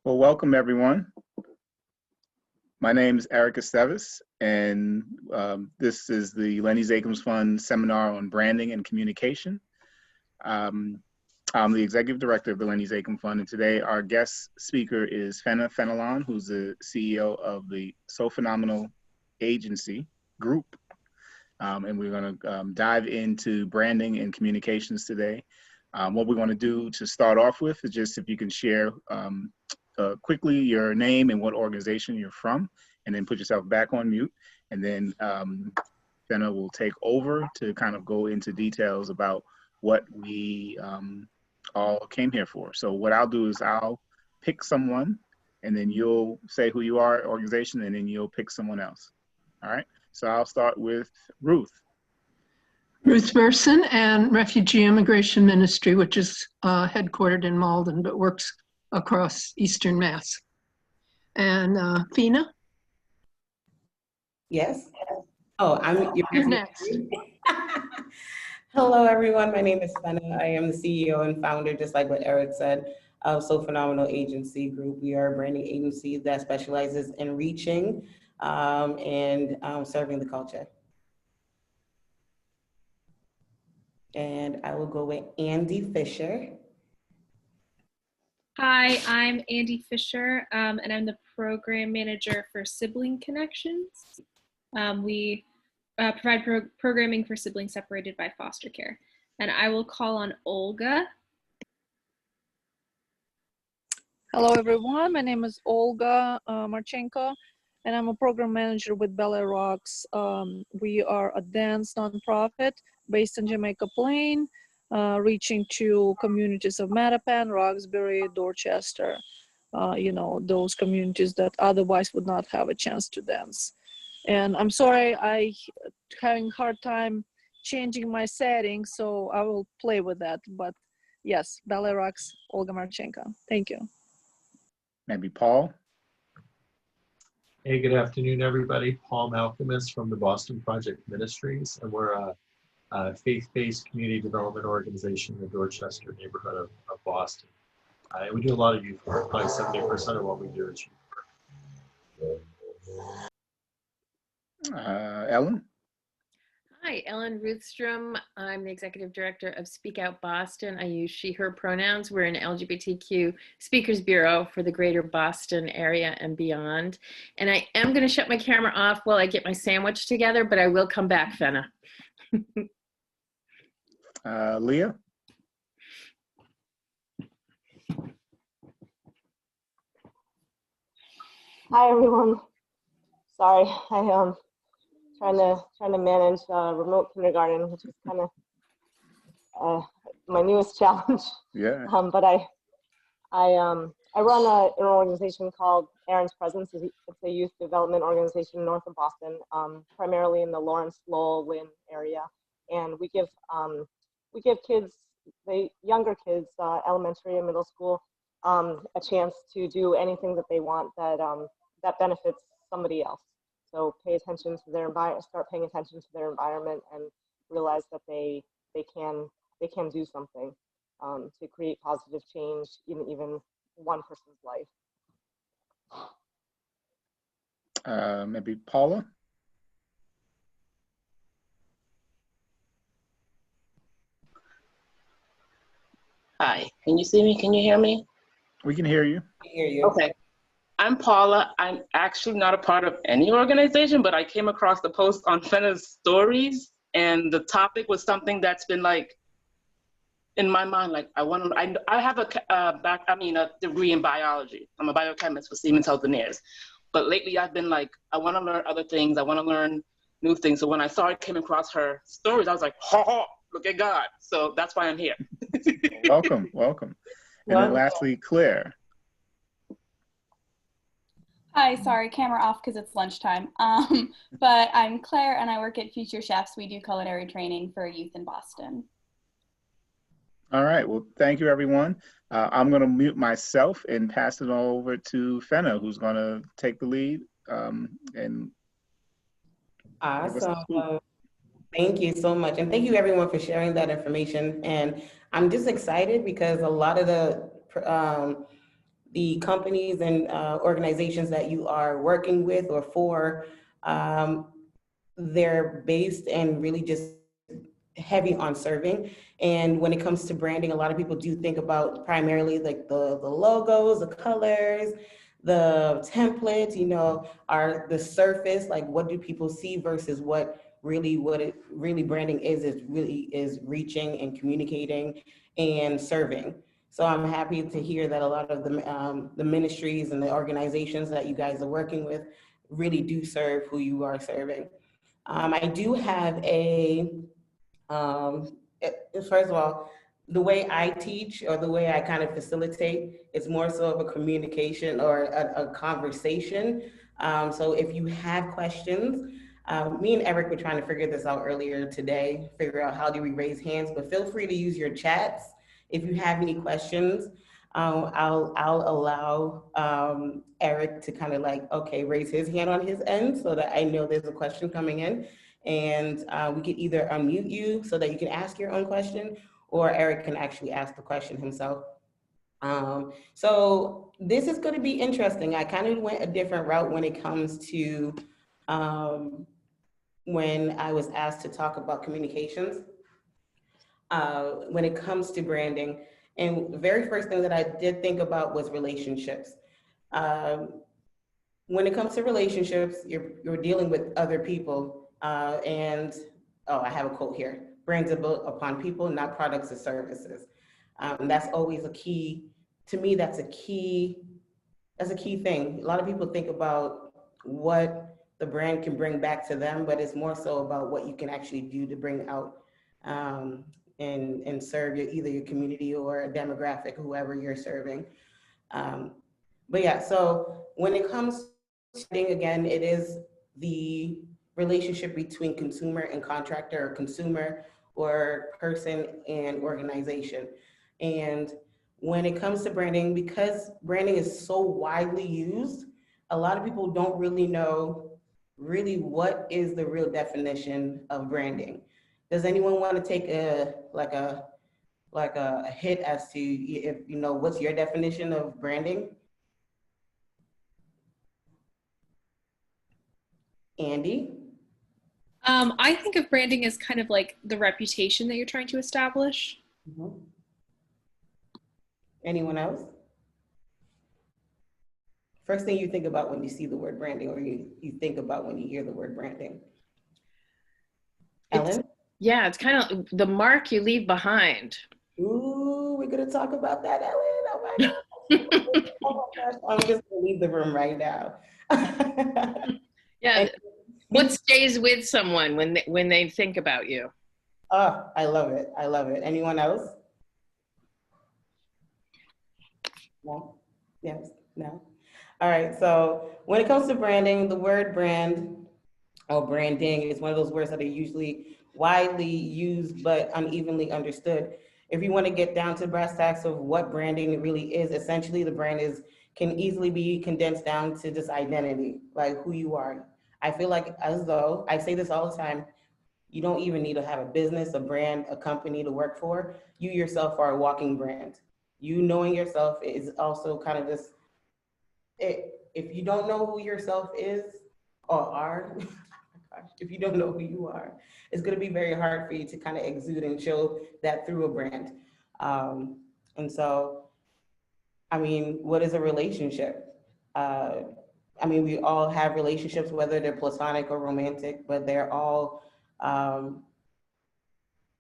Well, welcome everyone. My name is Eric Esteves, and this is the Lenny Zakim Fund seminar on branding and communication. I'm the executive director of the Lenny Zakim Fund, and today our guest speaker is Fenelon, who's the CEO of the Sofenomenal agency group. And we're going to dive into branding and communications today. What we're going to do to start off with is just if you can share quickly your name and what organization you're from, and then put yourself back on mute. And then Fena will take over to kind of go into details about what we all came here for. So what I'll do is I'll pick someone, and then you'll say who you are, organization, and then you'll pick someone else. All right, so I'll start with Ruth. Ruth Burson, and Refugee Immigration Ministry, which is headquartered in Malden, but works across Eastern Mass. And Fena? Yes. Oh, You're next. Hello, everyone. My name is Fena. I am the CEO and founder, just like what Eric said, of Sofenomenal Agency Group. We are a branding agency that specializes in reaching and serving the culture. And I will go with Andy Fisher. Hi, I'm Andy Fisher, and I'm the program manager for Sibling Connections. We provide programming for siblings separated by foster care. And I will call on Olga. Hello, everyone. My name is Olga Marchenko, and I'm a program manager with Ballet Rocks. We are a dance nonprofit based in Jamaica Plain, reaching to communities of Mattapan, Roxbury, Dorchester, you know, those communities that otherwise would not have a chance to dance. And I'm sorry, I'm having a hard time changing my settings, so I will play with that. But yes, Ballet Rocks, Olga Marchenko. Thank you. Maybe Paul. Hey, good afternoon, everybody. Paul Malcolmus from the Boston Project Ministries, and we're a faith-based community development organization in the Dorchester neighborhood of Boston. And we do a lot of youth work. Probably 70% of what we do is youth work. Ellen? Hi, Ellen Ruthstrom. I'm the executive director of Speak Out Boston. I use she, her pronouns. We're an LGBTQ speakers bureau for the greater Boston area and beyond. And I am going to shut my camera off while I get my sandwich together, but I will come back, Fena. Leah? Hi everyone. Sorry, I trying to manage remote kindergarten, which is kind of my newest challenge. Yeah. But I run an organization called Aaron's Presence. It's a youth development organization north of Boston, primarily in the Lawrence, Lowell, Lynn area, and we give kids, the younger kids, elementary and middle school, a chance to do anything that they want that benefits somebody else. So pay attention to their start paying attention to their environment and realize that they can do something to create positive change in even one person's life. Maybe Paula? Hi, can you see me? Can you hear me? We can hear you. I hear you. Okay. I'm Paula. I'm actually not a part of any organization, but I came across the post on Fena's stories, and the topic was something that's been like in my mind. Like I have a degree in biology. I'm a biochemist for Siemens Healthineers, but lately I've been like, I want to learn other things. I want to learn new things. So when I came across her stories, I was like, ha, look at God. So that's why I'm here. Welcome, welcome. And then lastly, Claire. Hi, sorry, camera off because it's lunchtime. But I'm Claire and I work at Future Chefs. We do culinary training for youth in Boston. All right, well, thank you, everyone. I'm going to mute myself and pass it all over to Fena, who's going to take the lead. Awesome. Thank you so much. And thank you, everyone, for sharing that information. And I'm just excited because a lot of the companies and organizations that you are working with or for, they're based and really just heavy on serving. And when it comes to branding, a lot of people do think about primarily like the logos, the colors, the templates, you know, are the surface, like what do people see versus what it really branding is really is reaching and communicating and serving. So I'm happy to hear that a lot of the ministries and the organizations that you guys are working with really do serve who you are serving. I do have first of all, the way I teach or the way I kind of facilitate, it's more so of a communication or a conversation. So if you have questions, me and Eric were trying to figure this out earlier today, figure out how do we raise hands, but feel free to use your chats. If you have any questions, I'll allow Eric to kind of like, okay, raise his hand on his end so that I know there's a question coming in. And we could either unmute you so that you can ask your own question, or Eric can actually ask the question himself. So this is going to be interesting. I kind of went a different route when it comes to when I was asked to talk about communications. When it comes to branding, and the very first thing that I did think about was relationships. When it comes to relationships, you're dealing with other people. And I have a quote here: brands are built upon people, not products or services. That's always a key, to me, that's a key thing. A lot of people think about what the brand can bring back to them, but it's more so about what you can actually do to bring out and serve either your community or a demographic, whoever you're serving. But yeah, so when it comes to branding, again, it is the relationship between consumer and contractor, or consumer or person and organization. And when it comes to branding, because branding is so widely used, a lot of people don't really know really what is the real definition of branding. Does anyone want to take a hit as to if you know what's your definition of branding? Andy? I think of branding as kind of like the reputation that you're trying to establish. Mm-hmm. Anyone else? First thing you think about when you see the word branding, or you think about when you hear the word branding? Ellen? Yeah, it's kind of the mark you leave behind. Ooh, we're gonna talk about that, Ellen. Oh my God. Oh my gosh, I'm just gonna leave the room right now. Yeah. What stays with someone when they think about you? Oh, I love it. I love it. Anyone else? No? Yes? No? All right. So when it comes to branding, the word brand or branding is one of those words that are usually widely used but unevenly understood. If you want to get down to brass tacks of what branding really is, essentially the brand can easily be condensed down to just identity, like who you are. I feel like, as though I say this all the time, you don't even need to have a business, a brand, a company to work for. You yourself are a walking brand. You knowing yourself is also kind of this, if you don't know who yourself is or are, if you don't know who you are, it's going to be very hard for you to kind of exude and show that through a brand. And so, I mean, what is a relationship? I mean, we all have relationships, whether they're platonic or romantic, but they're all,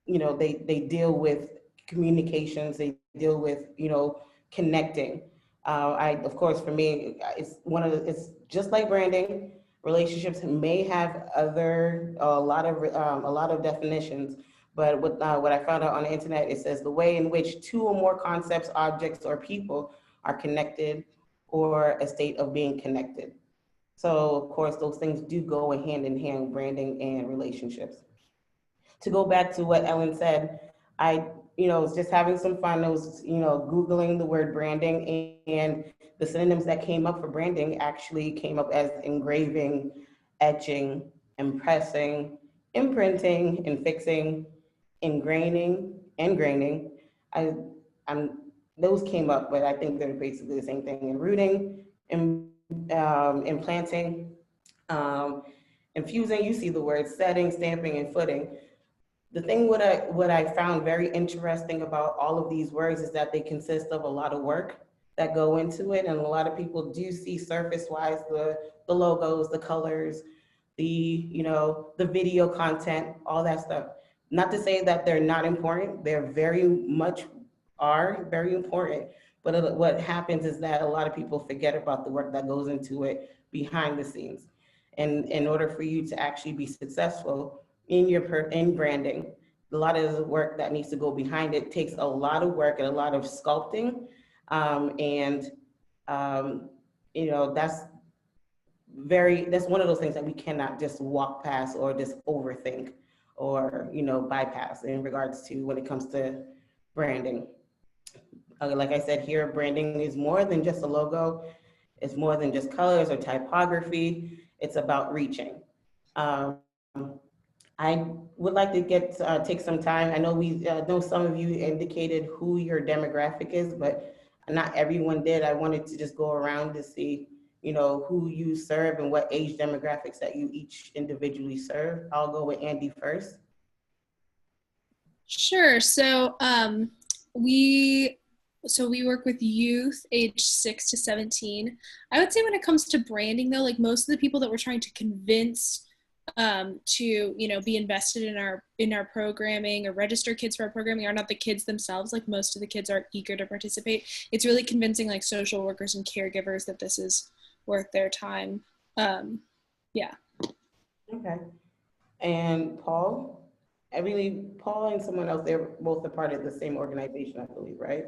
you know, they deal with communications, they deal with, you know, connecting. Of course, for me, it's just like branding. Relationships may have a lot of definitions, but what I found out on the internet, it says the way in which two or more concepts, objects, or people are connected, or a state of being connected. So of course, those things do go hand in hand, branding and relationships. To go back to what Ellen said, I was just having some fun. I was, Googling the word branding, and the synonyms that came up for branding actually came up as engraving, etching, impressing, imprinting, infixing, ingraining, engraining. I'm those came up, but I think they're basically the same thing in rooting, implanting, infusing, you see the words setting, stamping, and footing. The thing what I found very interesting about all of these words is that they consist of a lot of work that go into it. And a lot of people do see surface-wise the logos, the colors, the video content, all that stuff. Not to say that they're not important, they're very much are very important. But what happens is that a lot of people forget about the work that goes into it behind the scenes. And in order for you to actually be successful in branding, a lot of the work that needs to go behind it takes a lot of work and a lot of sculpting. That's one of those things that we cannot just walk past or just overthink or bypass in regards to when it comes to branding. Like I said here, branding is more than just a logo. It's more than just colors or typography. It's about reaching. I would like to take some time. I know we know some of you indicated who your demographic is, but not everyone did. I wanted to just go around to see, who you serve and what age demographics that you each individually serve. I'll go with Andy first. Sure. So we work with youth age 6 to 17. I would say when it comes to branding though, like most of the people that we're trying to convince to be invested in our programming or register kids for our programming are not the kids themselves. Like most of the kids are eager to participate. It's really convincing like social workers and caregivers that this is worth their time. Yeah. Okay. And Paul? Paul and someone else, they're both a part of the same organization, I believe, right?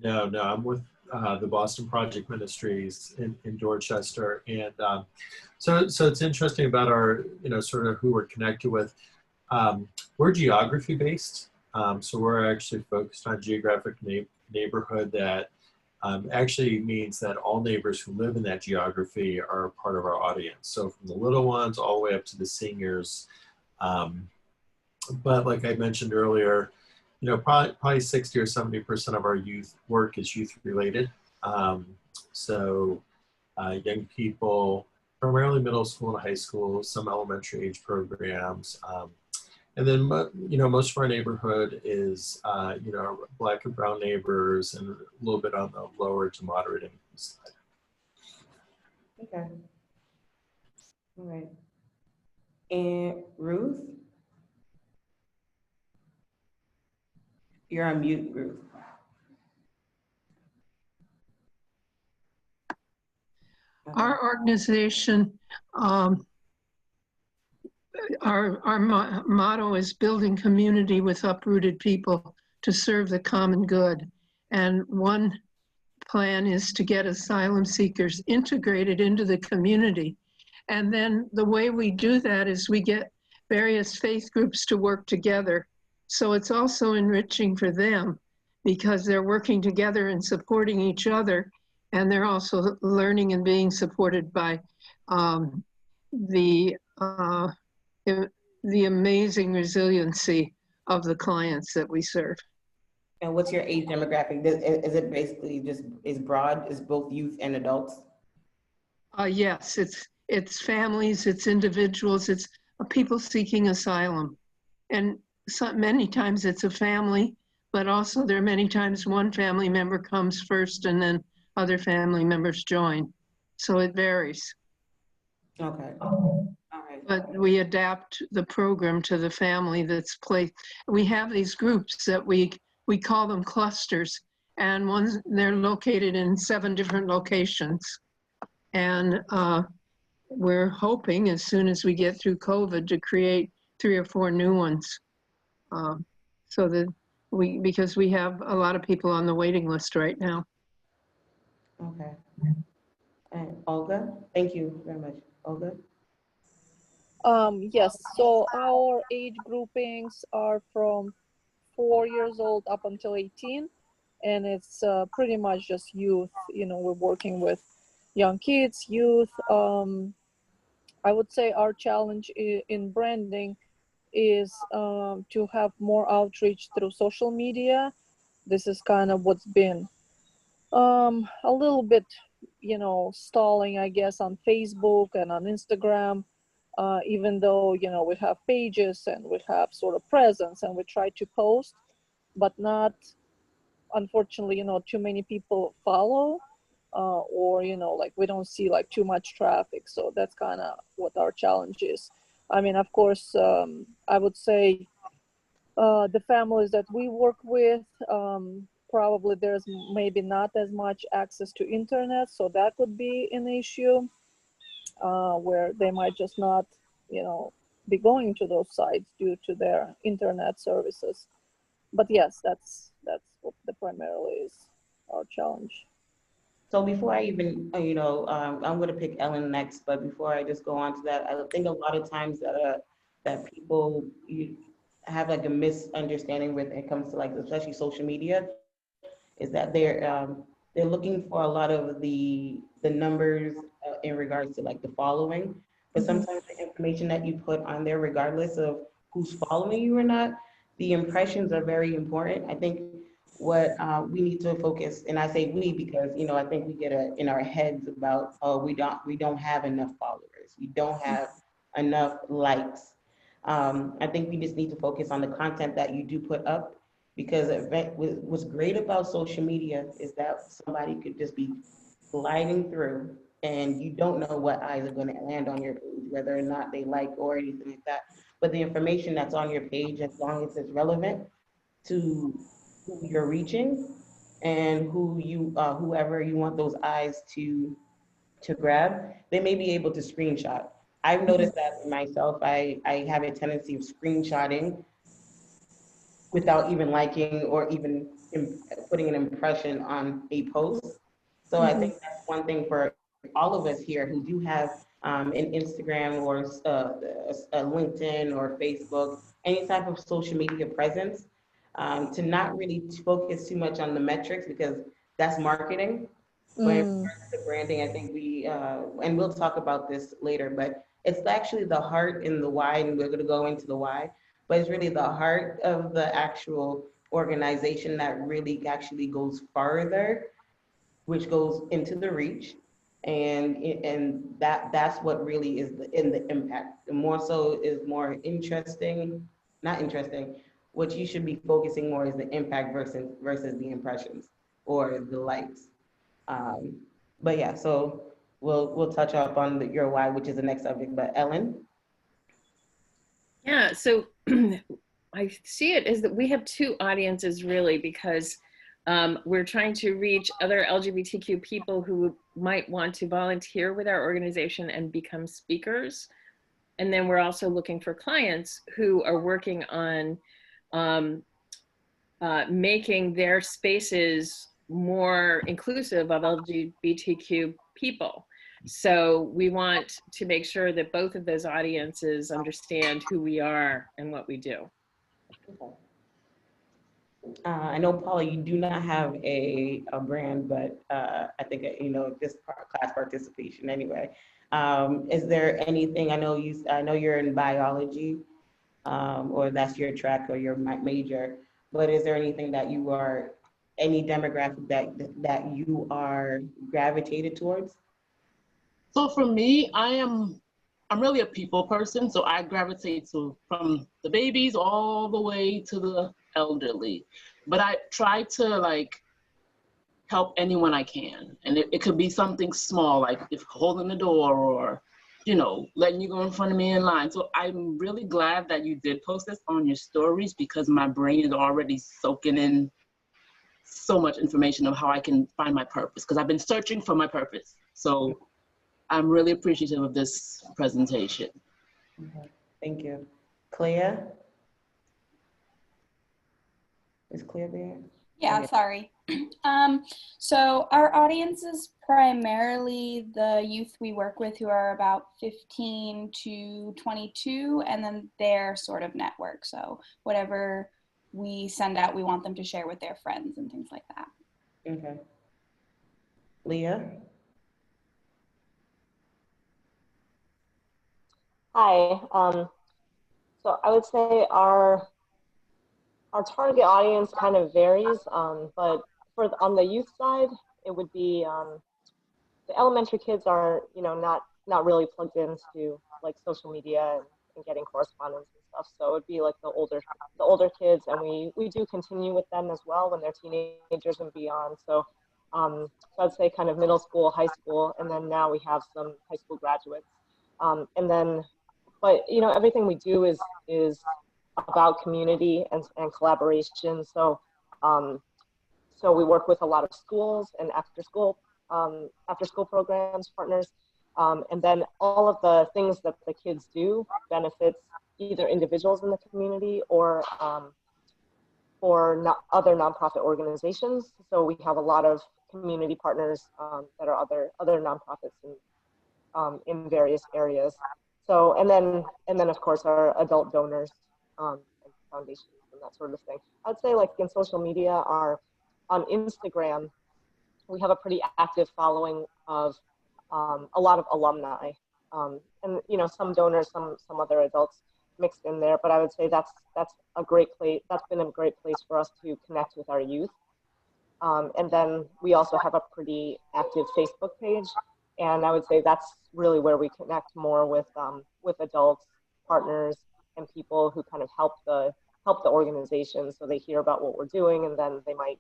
No, I'm with the Boston Project Ministries in Dorchester. And so it's interesting about our, sort of who we're connected with. We're geography based. So we're actually focused on geographic neighborhood that actually means that all neighbors who live in that geography are part of our audience. So from the little ones all the way up to the seniors. But like I mentioned earlier, probably 60 or 70% of our youth work is youth related. So young people, primarily middle school and high school, some elementary age programs. And then, most of our neighborhood is, Black and brown neighbors and a little bit on the lower to moderate income side. Okay. All right. And Ruth? You're on mute, Ruth. Our organization, our motto is building community with uprooted people to serve the common good. And one plan is to get asylum seekers integrated into the community. And then the way we do that is we get various faith groups to work together. So it's also enriching for them because they're working together and supporting each other. And they're also learning and being supported by the amazing resiliency of the clients that we serve. And what's your age demographic? Is it basically is broad, is both youth and adults? Yes, it's families, it's individuals, it's people seeking asylum. And many times it's a family, but also there are many times one family member comes first and then other family members join. So it varies. Okay. All right. But we adapt the program to the family that's placed. We have these groups that we call them clusters, and they're located in 7 different locations. And we're hoping as soon as we get through COVID to create 3 or 4 new ones. So that because we have a lot of people on the waiting list right now. Okay. And Olga, thank you very much. Olga? Yes, so our age groupings are from 4 years old up until 18, and it's pretty much just youth. We're working with young kids, youth. I would say our challenge in branding is to have more outreach through social media. This is kind of what's been a little bit, you know, stalling, I guess, on Facebook and on Instagram, even though, you know, we have pages and we have sort of presence and we try to post, but not, unfortunately, you know, too many people follow, or, you know, like we don't see like too much traffic. So that's kind of what our challenge is. I mean, of course, I would say the families that we work with, probably there's maybe not as much access to internet, so that could be an issue, where they might just not, you know, be going to those sites due to their internet services. But yes, that's what the primarily is our challenge. So before I even, I'm going to pick Ellen next, but before I just go on to that, I think a lot of times that people have like a misunderstanding when it comes to like, especially social media, is that they're looking for a lot of the numbers in regards to like the following, but sometimes the information that you put on there, regardless of who's following you or not, the impressions are very important. I think what we need to focus, and I say we because I think we get in our heads about, oh, we don't have enough followers, we don't have enough likes. I think we just need to focus on the content that you do put up, because what's great about social media is that somebody could just be gliding through and you don't know what eyes are going to land on your page, whether or not they like or anything like that. But the information that's on your page, as long as it's relevant to who you're reaching and whoever you want those eyes to grab, they may be able to screenshot. I've noticed that myself. I have a tendency of screenshotting without even liking or even putting an impression on a post. So I think that's one thing for all of us here who do have an Instagram or a LinkedIn or Facebook, any type of social media presence, to not really focus too much on the metrics, because that's marketing. But in regards to branding, I think and we'll talk about this later, but it's actually the heart and the why, and we're going to go into the why, but it's really the heart of the actual organization that really actually goes farther, which goes into the reach. And that's what really is in the impact. The more so is more interesting, not interesting. What you should be focusing more is the impact versus the impressions or the likes. Um, but yeah, so we'll touch up on your why, which is the next subject. But Ellen. Yeah, so I see it as that we have two audiences really, because we're trying to reach other LGBTQ people who might want to volunteer with our organization and become speakers. And then we're also looking for clients who are working on making their spaces more inclusive of LGBTQ people. So we want to make sure that both of those audiences understand who we are and what we do. I know, Paula, you do not have a brand, but I think, just class participation anyway. Is there anything, I know you're in biology, or that's your track or your major, but is there anything that any demographic that you are gravitated towards? So for me, I'm really a people person, so I gravitate from the babies all the way to the elderly. But I try to like help anyone I can. And it could be something small, like if holding the door or, letting you go in front of me in line. So I'm really glad that you did post this on your stories, because my brain is already soaking in so much information of how I can find my purpose, because I've been searching for my purpose. So I'm really appreciative of this presentation. Okay. Thank you. Clea? Is Clea there? Yeah, Okay. sorry. So our audience is primarily the youth we work with, who are about 15 to 22, and then their sort of network. So whatever we send out, we want them to share with their friends and things like that. Okay. Leah? Hi. So I would say our target audience kind of varies, but on the youth side, it would be the elementary kids are, you know, not really plugged into like social media and getting correspondence and stuff. So it would be like the older kids, and we do continue with them as well when they're teenagers and beyond. So I'd say kind of middle school, high school, and then now we have some high school graduates. And then, but you know, everything we do is about community and collaboration. So we work with a lot of schools and after school programs, partners, and then all of the things that the kids do benefits either individuals in the community or other nonprofit organizations. So we have a lot of community partners that are other nonprofits in various areas. So and then of course our adult donors and foundations and that sort of thing. I'd say like in social media, on Instagram, we have a pretty active following of a lot of alumni, and you know, some donors, some other adults mixed in there. But I would say that's a great place. That's been a great place for us to connect with our youth. And then we also have a pretty active Facebook page, and I would say that's really where we connect more with adults, partners, and people who kind of help the organization. So they hear about what we're doing, and then they might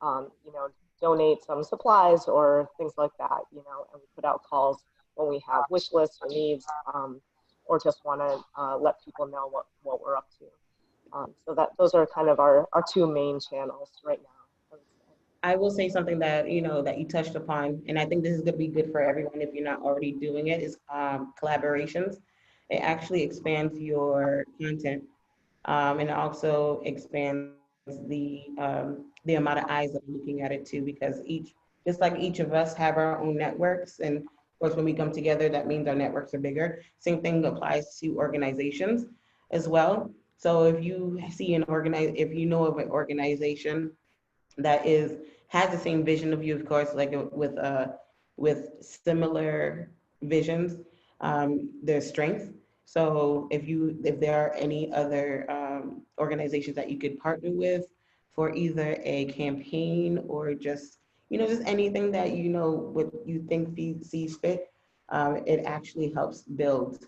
you know, donate some supplies or things like that, you know, and we put out calls when we have wish lists or needs, or just want to let people know what we're up to. So those are kind of our two main channels right now. I will say something that, you know, that you touched upon, and I think this is going to be good for everyone if you're not already doing it, is collaborations. It actually expands your content, and it also expands the amount of eyes that are looking at it too, because just like each of us have our own networks, and of course when we come together, that means our networks are bigger. Same thing applies to organizations as well. So if you see if you know of an organization that has the same vision of you, of course, like with similar visions, there's strength. So if there are any other organizations that you could partner with for either a campaign or just, you know, just anything that, you know, what you think sees fit, it actually helps build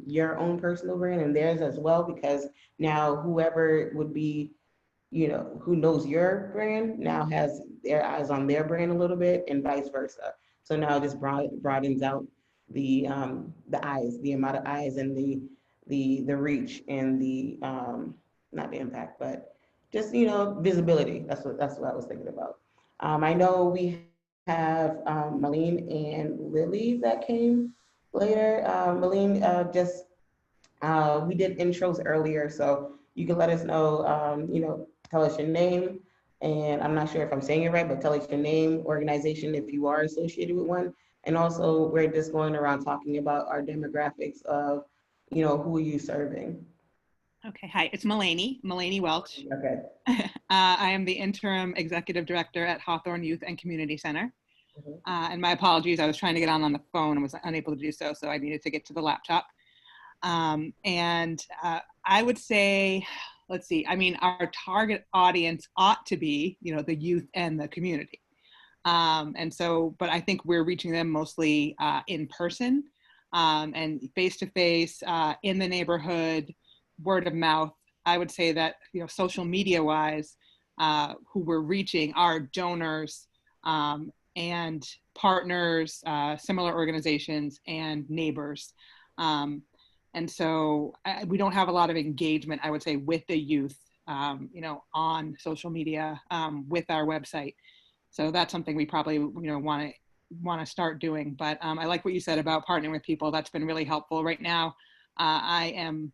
your own personal brand and theirs as well, because now whoever would be, you know, who knows your brand now has their eyes on their brand a little bit, and vice versa. So now it just broadens out the eyes, the amount of eyes, and the reach, and the not the impact, but just, you know, visibility. That's what I was thinking about. I know we have Malene and Lily that came later. Malene, we did intros earlier, so you can let us know, you know, tell us your name, and I'm not sure if I'm saying it right, but tell us your name, organization, if you are associated with one. And also, we're just going around talking about our demographics of, you know, who are you serving? Okay, hi, it's Melanie Welch. Okay. I am the interim executive director at Hawthorne Youth and Community Center. And my apologies, I was trying to get on the phone and was unable to do so, so I needed to get to the laptop. I would say, let's see, I mean, our target audience ought to be, you know, the youth and the community. But I think we're reaching them mostly in person and face-to-face, in the neighborhood, word of mouth. I would say that, you know, social media-wise, who we're reaching are donors and partners, similar organizations, and neighbors. And so we don't have a lot of engagement, I would say, with the youth, you know, on social media, with our website. So that's something we probably, you know, want to start doing. But I like what you said about partnering with people. That's been really helpful. Right now, I am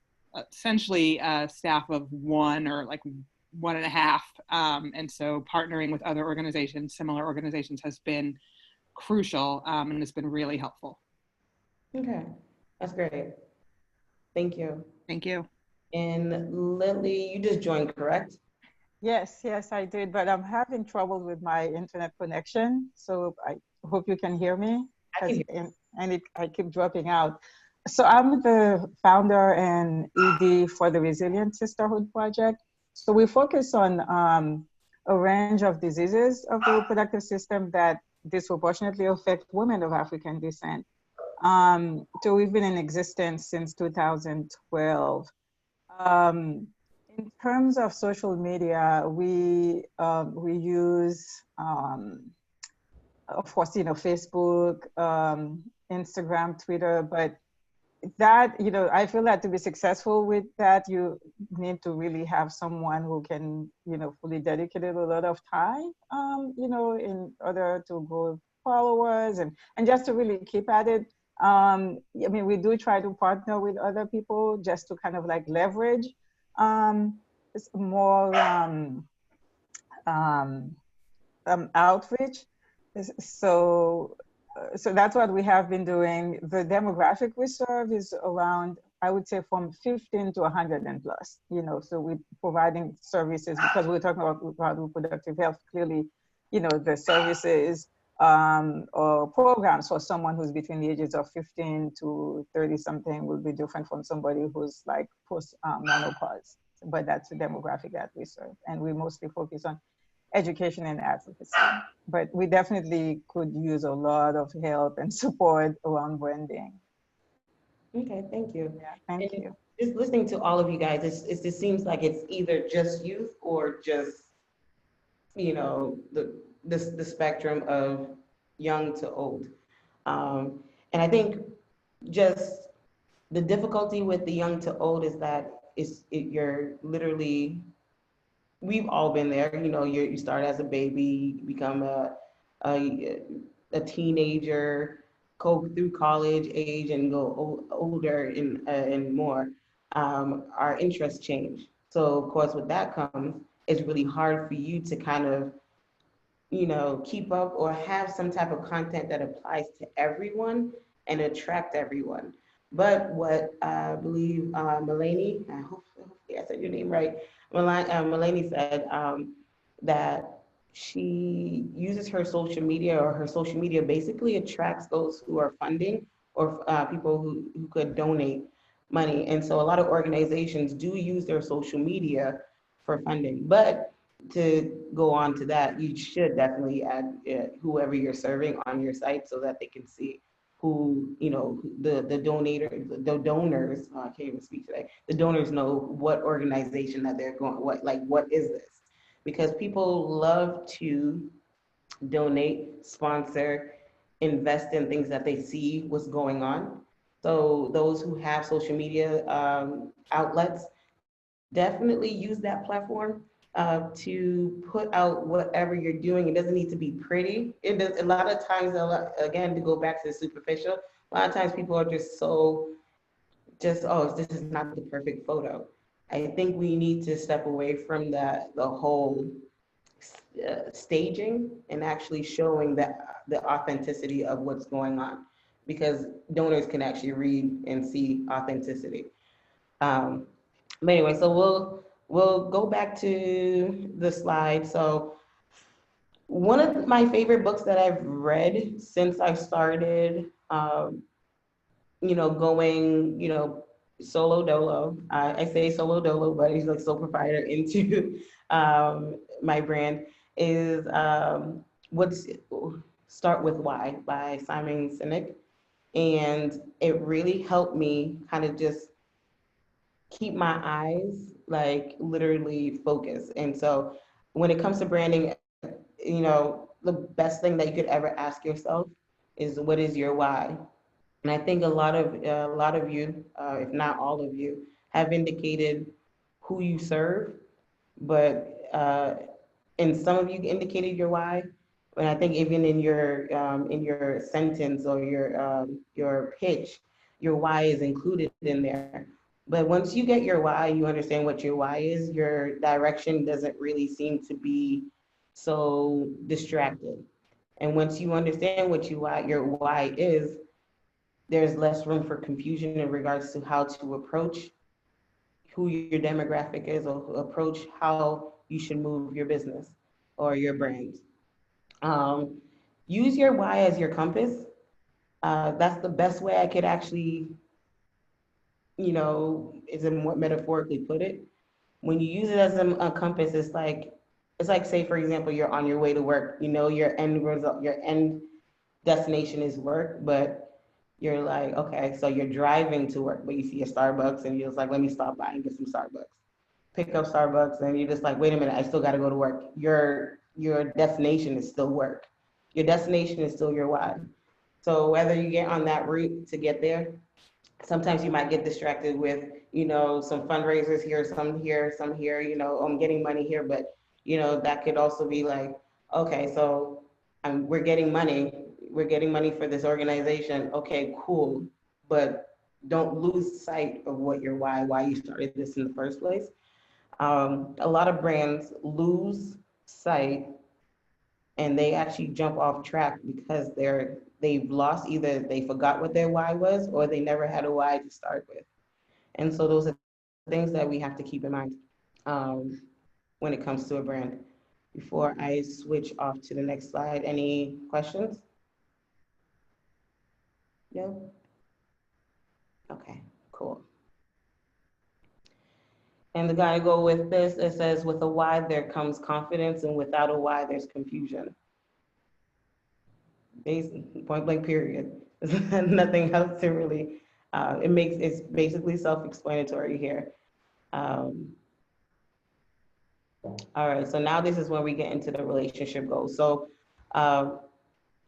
essentially a staff of one or like 1.5. And so partnering with other organizations, similar organizations, has been crucial, and it's been really helpful. Okay, that's great. Thank you. Thank you. And Lily, you just joined, correct? Yes, I did, but I'm having trouble with my internet connection. So I hope you can hear me. I can hear. I keep dropping out. So I'm the founder and ED for the Resilient Sisterhood Project. So we focus on a range of diseases of the reproductive system that disproportionately affect women of African descent. So we've been in existence since 2012. In terms of social media, we use, of course, Facebook, Instagram, Twitter, but that, I feel that to be successful with that, you need to really have someone who can, fully dedicate a lot of time, in order to grow followers and just to really keep at it. We do try to partner with other people just to kind of like leverage more outreach. So so that's what we have been doing. The demographic we serve is around, I would say, from 15 to 100 and plus, so we're providing services because we're talking about reproductive health. Clearly, the services or programs for someone who's between the ages of 15 to 30 something will be different from somebody who's like post menopause. But that's the demographic that we serve. And we mostly focus on education and advocacy. But we definitely could use a lot of help and support around branding. Okay, thank you. Yeah, thank you. Just listening to all of you guys, it seems like it's either just youth or just, the spectrum of young to old. And I think just the difficulty with the young to old is that you're literally, we've all been there. You start as a baby, you become a teenager, go through college age and go older and more. Our interests change. So of course, with that comes, it's really hard for you to kind of, keep up or have some type of content that applies to everyone and attract everyone. But what I believe Melanie, hopefully I said your name right, Melanie said that she uses her social media, or her social media basically attracts those who are funding or people who could donate money. And so a lot of organizations do use their social media for funding. But to go on to that, you should definitely add whoever you're serving on your site so that they can see who, the donors, I can't even speak today, the donors know what organization that they're going, what is this? Because people love to donate, sponsor, invest in things that they see what's going on. So those who have social media outlets, definitely use that platform to put out whatever you're doing. It doesn't need to be pretty. It does. A lot of times, again, to go back to the superficial, a lot of times people are just oh, this is not the perfect photo. I think we need to step away from the whole staging and actually showing the authenticity of what's going on, because donors can actually read and see authenticity. But anyway, so we'll go back to the slide. So one of my favorite books that I've read since I started, going, solo dolo. I say solo dolo, but he's like sole proprietor into my brand is Start With Why by Simon Sinek. And it really helped me kind of just keep my eyes like literally focused. And so when it comes to branding, the best thing that you could ever ask yourself is, what is your why? And I think a lot of you, if not all of you, have indicated who you serve, but and some of you indicated your why. And I think even in your sentence or your pitch, your why is included in there. But once you get your why, you understand what your why is, your direction doesn't really seem to be so distracted. And once you understand what your why is, there's less room for confusion in regards to how to approach who your demographic is, or approach how you should move your business or your brand. Use your why as your compass. That's the best way I could actually you know, is a more metaphorically put it. When you use it as a compass, it's like, say, for example, you're on your way to work, you know, your end result, your end destination is work, but you're like, okay, so you're driving to work, but you see a Starbucks and you're just like, let me stop by and get some Starbucks. Pick up Starbucks and you're just like, wait a minute, I still got to go to work. Your destination is still work. Your destination is still your why. So whether you get on that route to get there, sometimes you might get distracted with, you know, some fundraisers here, some here, you know, I'm getting money here, but, you know, that could also be like, okay, so we're getting money for this organization. Okay, cool. But don't lose sight of what your why you started this in the first place. A lot of brands lose sight and they actually jump off track because they've lost, either they forgot what their why was or they never had a why to start with. And so those are things that we have to keep in mind when it comes to a brand. Before I switch off to the next slide, any questions? No? Okay, cool. And the guy go with this, it says, with a why there comes confidence, and without a why there's confusion. Point blank period. Nothing else to really, it's basically self-explanatory here. All right, so now this is when we get into the relationship goals. So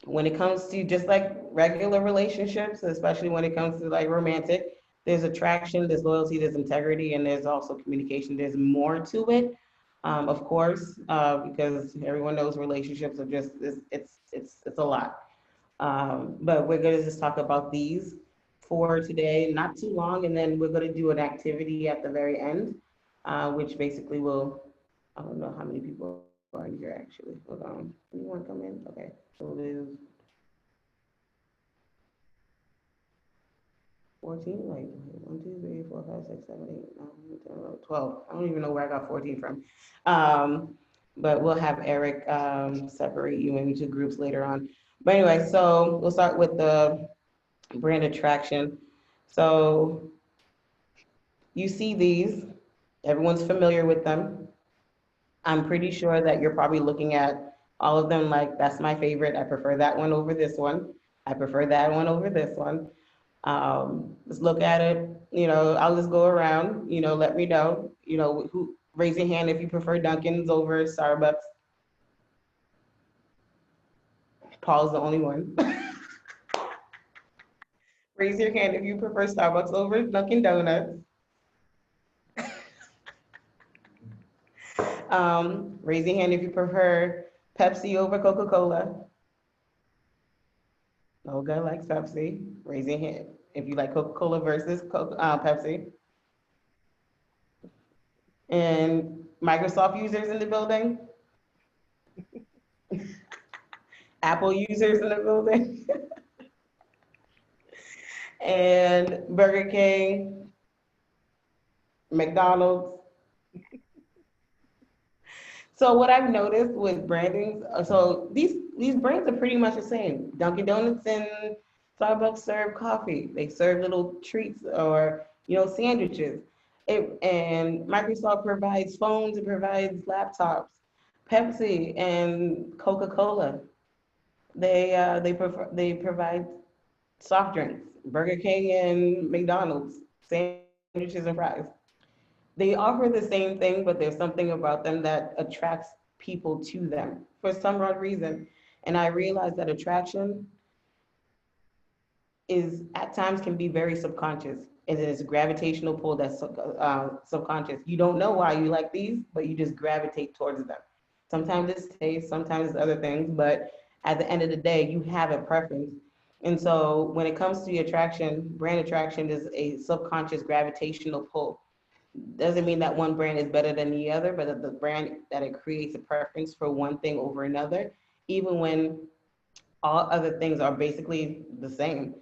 when it comes to just like regular relationships, especially when it comes to like romantic, there's attraction, there's loyalty, there's integrity, and there's also communication. There's more to it, of course, because everyone knows relationships are just, it's a lot. But we're going to just talk about these for today, not too long, and then we're going to do an activity at the very end, which basically will, I don't know how many people are in here actually. Hold on. Anyone come in? Okay. So it is 14, like 1, 2, 3, 4, 5, 6, 7, 8, 9, 10, 11, 12. I don't even know where I got 14 from. But we'll have Eric separate you into groups later on. But anyway, so we'll start with the brand attraction. So you see these, everyone's familiar with them. I'm pretty sure that you're probably looking at all of them like, that's my favorite. I prefer that one over this one. I prefer that one over this one. Let's look at it. You know, I'll just go around, you know, let me know, you know, who, raise your hand if you prefer Dunkin's over Starbucks. Paul's the only one. Raise your hand if you prefer Starbucks over Dunkin' Donuts. Raise your hand if you prefer Pepsi over Coca-Cola. Olga likes Pepsi. Raise your hand if you like Coca-Cola versus Pepsi. And Microsoft users in the building. Apple users in the building. And Burger King, McDonald's. So what I've noticed with branding, so these brands are pretty much the same. Dunkin' Donuts and Starbucks serve coffee. They serve little treats or, you know, sandwiches. And Microsoft provides phones, it provides laptops. Pepsi and Coca-Cola, they provide soft drinks. Burger King and McDonald's, sandwiches and fries. They offer the same thing, but there's something about them that attracts people to them for some odd reason. And I realized that attraction is at times can be very subconscious. And it's a gravitational pull that's subconscious. You don't know why you like these, but you just gravitate towards them. Sometimes it's taste, sometimes it's other things, but at the end of the day, you have a preference. And so when it comes to the attraction, brand attraction is a subconscious gravitational pull. Doesn't mean that one brand is better than the other, but the brand that it creates a preference for one thing over another, even when all other things are basically the same.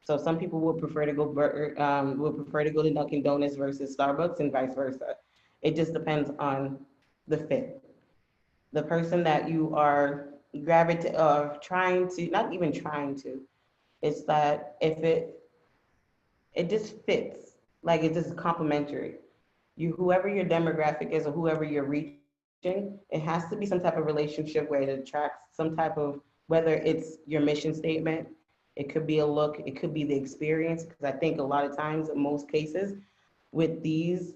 So some people will prefer to go to Dunkin' Donuts versus Starbucks and vice versa. It just depends on the fit. The person that you are trying to, not even trying to, it's that if it just fits. Like it's just complementary. Whoever your demographic is or whoever you're reaching, it has to be some type of relationship where it attracts some type of, whether it's your mission statement, it could be a look, it could be the experience. Because I think a lot of times, in most cases, with these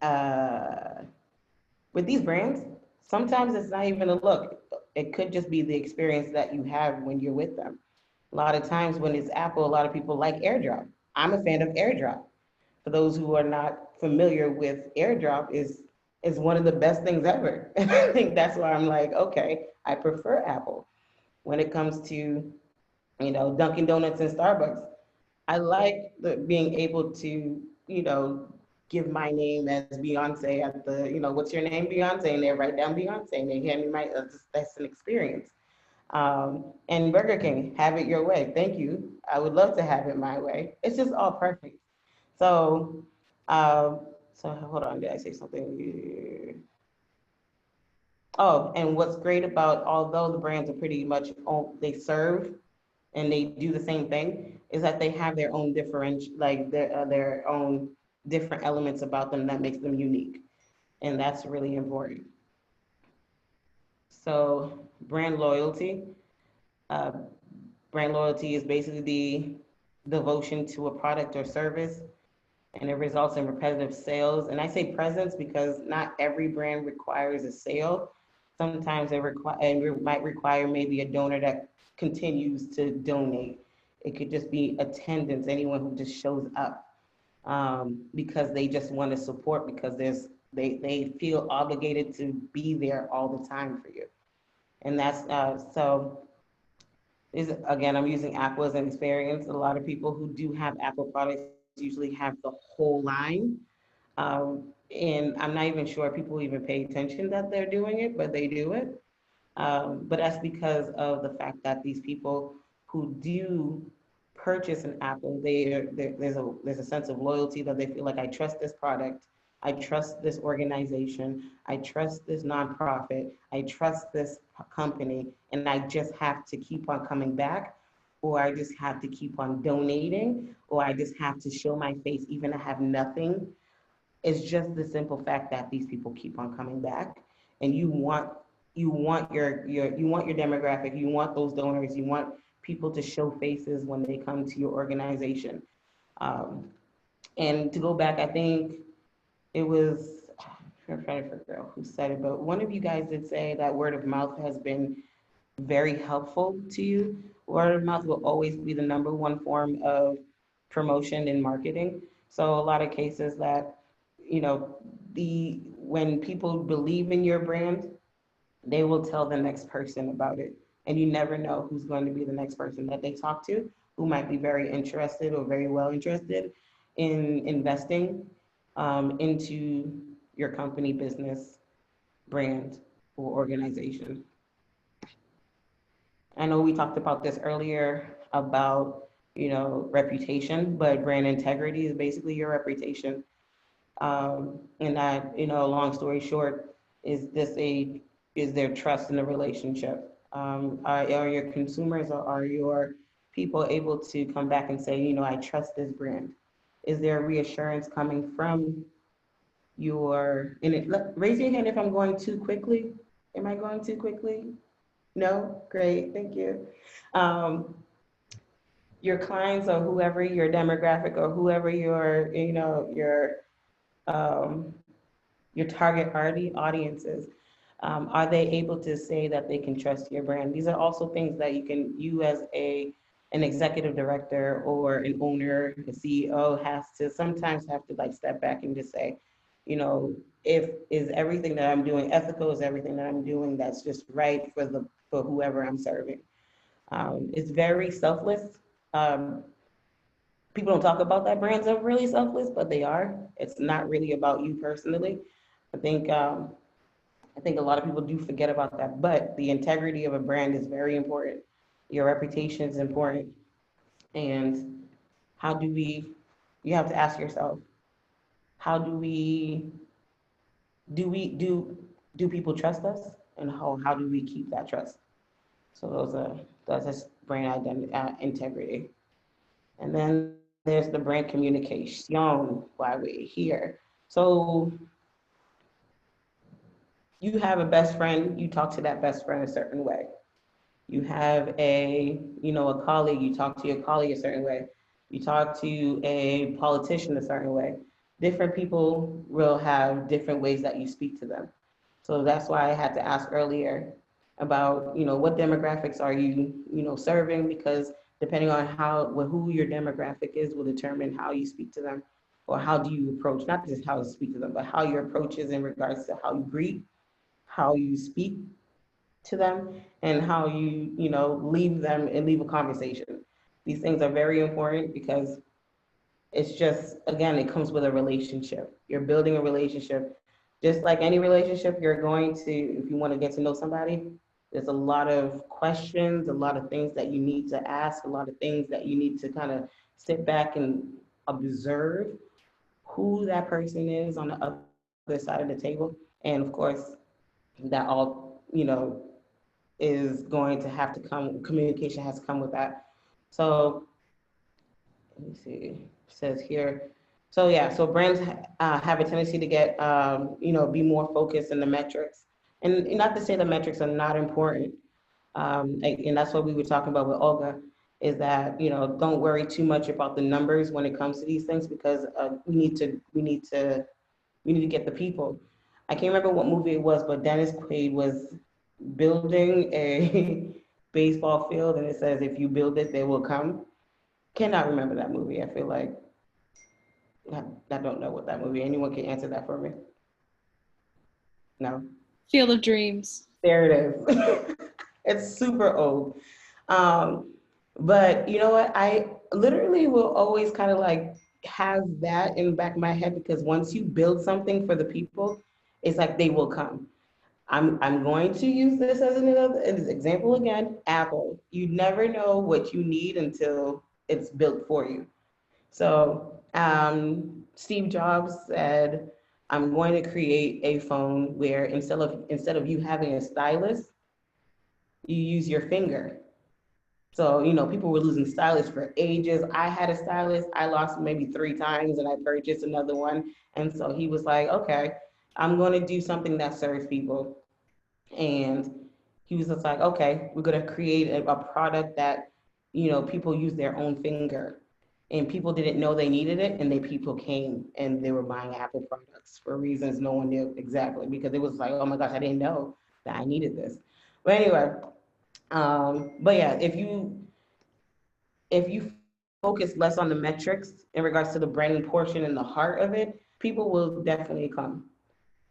uh, brands, sometimes it's not even a look. It could just be the experience that you have when you're with them. A lot of times when it's Apple, a lot of people like AirDrop. I'm a fan of AirDrop. For those who are not familiar with AirDrop, is one of the best things ever. And I think that's why I'm like, okay, I prefer Apple. When it comes to, Dunkin' Donuts and Starbucks, I like being able to, give my name as Beyonce at the, what's your name, Beyonce? And they write down Beyonce and they hand me my, that's an experience. And Burger King, have it your way. Thank you. I would love to have it my way. It's just all perfect. So, so hold on, did I say something? Oh, and what's great about, although the brands are pretty much, they serve and they do the same thing, is that they have their own like their own different elements about them that makes them unique. And that's really important. So brand loyalty. Uh, Brand loyalty is basically the devotion to a product or service, and it results in repetitive sales. And I say presence because not every brand requires a sale. Sometimes it might require maybe a donor that continues to donate. It could just be attendance, anyone who just shows up because they just want to support because they feel obligated to be there all the time for you. And that's so again, I'm using Apple as an experience. A lot of people who do have Apple products usually have the whole line. And I'm not even sure people even pay attention that they're doing it, but they do it. But that's because of the fact that these people who do purchase an Apple, there's a sense of loyalty that they feel like, I trust this product, I trust this organization, I trust this nonprofit, I trust this company, and I just have to keep on coming back, or I just have to keep on donating, or I just have to show my face even if I have nothing. It's just the simple fact that these people keep on coming back, and you want your demographic, you want those donors, you want people to show faces when they come to your organization. And to go back, I think it was, I'm trying to figure out who said it, but one of you guys did say that word of mouth has been very helpful to you. Word of mouth will always be the number one form of promotion and marketing. So a lot of cases that, when people believe in your brand, they will tell the next person about it. And you never know who's going to be the next person that they talk to, who might be very interested or very well interested in investing into your company, business, brand, or organization. I know we talked about this earlier about, reputation, but brand integrity is basically your reputation. And that, long story short, is there trust in the relationship? Are your consumers or are your people able to come back and say, I trust this brand? Is there reassurance coming from raise your hand if I'm going too quickly. Am I going too quickly? No? Great, thank you. Your clients or whoever your demographic or whoever your target audiences, are they able to say that they can trust your brand? These are also things that you as an executive director or an owner, a CEO sometimes have to like step back and just say, is everything that I'm doing ethical? Is everything that I'm doing that's just right for whoever I'm serving? It's very selfless. People don't talk about that brands are really selfless, but they are. It's not really about you personally. I think a lot of people do forget about that, but the integrity of a brand is very important. Your reputation is important. And you have to ask yourself, how do people trust us? And how do we keep that trust? So that's just brand identity, integrity. And then there's the brand communication, why we're here. So you have a best friend, you talk to that best friend a certain way. You have a colleague, you talk to your colleague a certain way. You talk to a politician a certain way. Different people will have different ways that you speak to them. So that's why I had to ask earlier about, what demographics are you serving? Because depending on who your demographic is will determine how you speak to them, or how do you approach, not just how to speak to them, but how your approach is in regards to how you greet, how you speak to them, and how you leave them and leave a conversation. These things are very important because it's just, again, it comes with a relationship. You're building a relationship. Just like any relationship, you're going to, if you want to get to know somebody, there's a lot of questions, a lot of things that you need to ask, a lot of things that you need to kind of sit back and observe who that person is on the other side of the table. And of course, that all, is going to have to come, communication has to come with that. So let me see, it says here. So yeah, so brands have a tendency to get, be more focused in the metrics. And not to say the metrics are not important. And that's what we were talking about with Olga, is that, don't worry too much about the numbers when it comes to these things, because we need to get the people. I can't remember what movie it was, but Dennis Quaid was building a baseball field, and it says, if you build it, they will come. Cannot remember that movie. I feel like I don't know what that movie. Anyone can answer that for me? No. Field of Dreams. There it is. It's super old. But you know what? I literally will always kind of like have that in the back of my head, because once you build something for the people, it's like they will come. I'm going to use this as an example again. Apple. You never know what you need until it's built for you. So Steve Jobs said, "I'm going to create a phone where instead of you having a stylus, you use your finger." So, people were losing stylus for ages. I had a stylus. I lost maybe 3 times and I purchased another one. And so he was like, okay, I'm going to do something that serves people. And he was just like, okay, we're going to create a product that, people use their own finger. And people didn't know they needed it. And people came and they were buying Apple products for reasons no one knew exactly, because it was like, oh my gosh, I didn't know that I needed this. But anyway, but yeah, if you focus less on the metrics in regards to the branding portion and the heart of it, people will definitely come.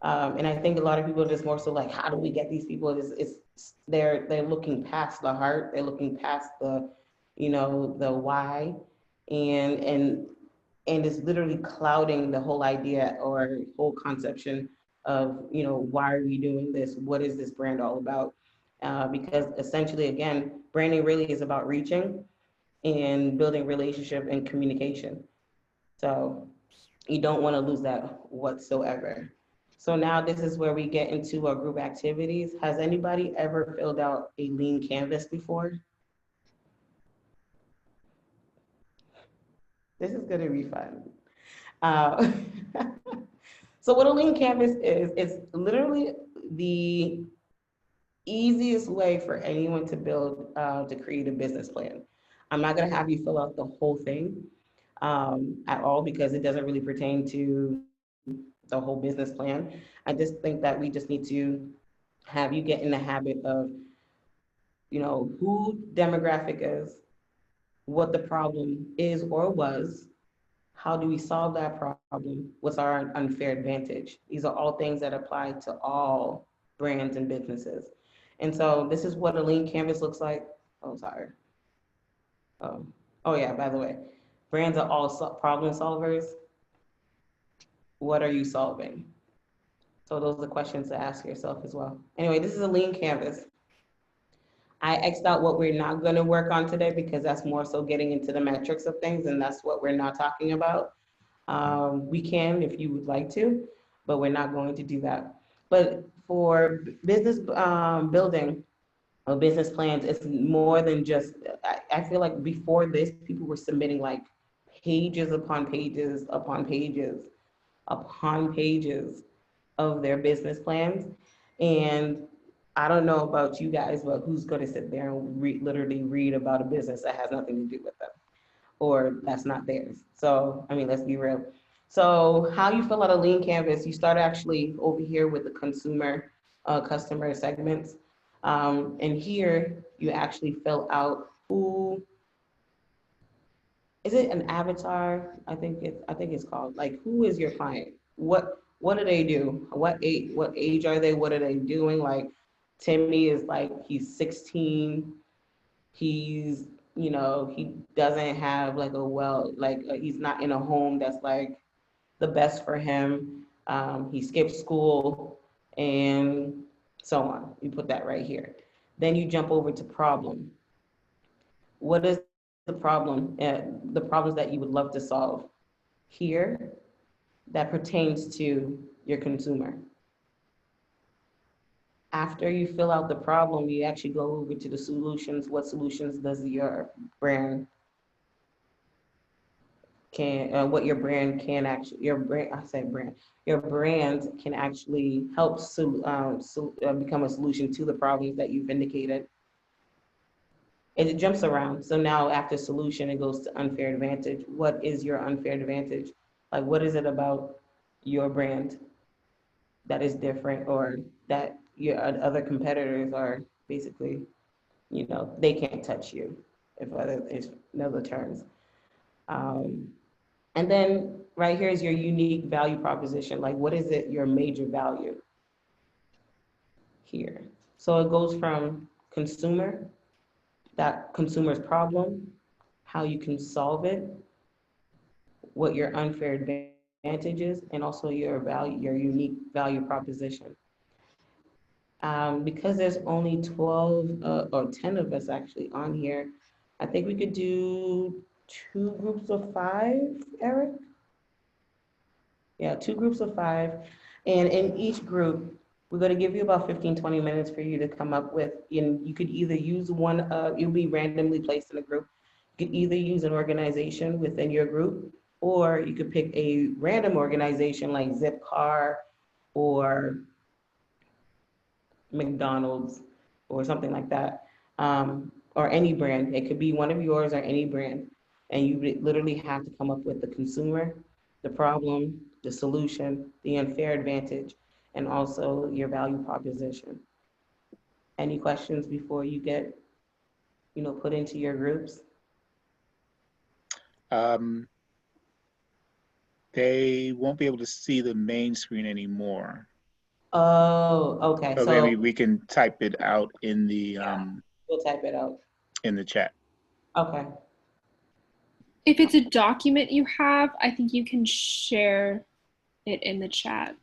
And I think a lot of people are just more so like, how do we get these people? They're looking past the heart, they're looking past the why, and it's literally clouding the whole idea or whole conception of, why are we doing this? What is this brand all about? Because essentially, again, branding really is about reaching and building relationship and communication. So you don't want to lose that whatsoever. So now this is where we get into our group activities. Has anybody ever filled out a lean canvas before? This is going to be fun. So what a lean canvas is, it's literally the easiest way for anyone to build, to create a business plan. I'm not gonna have you fill out the whole thing at all, because it doesn't really pertain to the whole business plan. I just think that we just need to have you get in the habit of, who demographic is, what the problem is or was, how do we solve that problem, what's our unfair advantage. These are all things that apply to all brands and businesses. And so this is what a lean canvas looks like. Oh, sorry. Oh yeah, by the way, brands are all problem solvers. What are you solving? So those are the questions to ask yourself as well. Anyway, this is a lean canvas. I X'd out what we're not gonna work on today, because that's more so getting into the metrics of things, and that's what we're not talking about. We can if you would like to, but we're not going to do that. But for business building or business plans, it's more than just, I feel like before this, people were submitting like pages upon pages upon pages upon pages of their business plans. And I don't know about you guys, but who's going to sit there and literally read about a business that has nothing to do with them or that's not theirs? So, I mean, let's be real. So how you fill out a lean canvas, you start actually over here with the consumer, customer segments. And here you actually fill out who, is it an avatar? I think it's called, like, who is your client? What do they do? What age are they? What are they doing? Like, Timmy is like, he's 16. He's, you know, he doesn't have like he's not in a home that's like the best for him. He skipped school and so on. You put that right here. Then you jump over to problem. What is the problem? The problems that you would love to solve here that pertains to your consumer. After you fill out the problem, you actually go over to the solutions. What solutions does your brand what your brand can actually, your brand can actually help become a solution to the problems that you've indicated. And it jumps around. So now after solution, it goes to unfair advantage. What is your unfair advantage? Like, what is it about your brand that is different, or that your other competitors are basically, you know, they can't touch you, in other terms. And then right here is your unique value proposition. Like, what is it, your major value here? So it goes from consumer, that consumer's problem, how you can solve it, what your unfair advantage is, and also your value, your unique value proposition. Because there's only 12 or 10 of us actually on here, I think we could do 2 groups of 5, Eric? Yeah, 2 groups of 5. And in each group, we're going to give you about 15-20 minutes for you to come up with, and you could either use one, you'll be randomly placed in a group. You could either use an organization within your group, or you could pick a random organization like Zipcar or McDonald's or something like that, or any brand. It could be one of yours or any brand. And you literally have to come up with the consumer, the problem, the solution, the unfair advantage, and also your value proposition. Any questions before you get, you know, put into your groups? They won't be able to see the main screen anymore. Oh, okay. So maybe we can type it out in the we'll type it out in the chat. Okay. If it's a document you have, I think you can share it in the chat.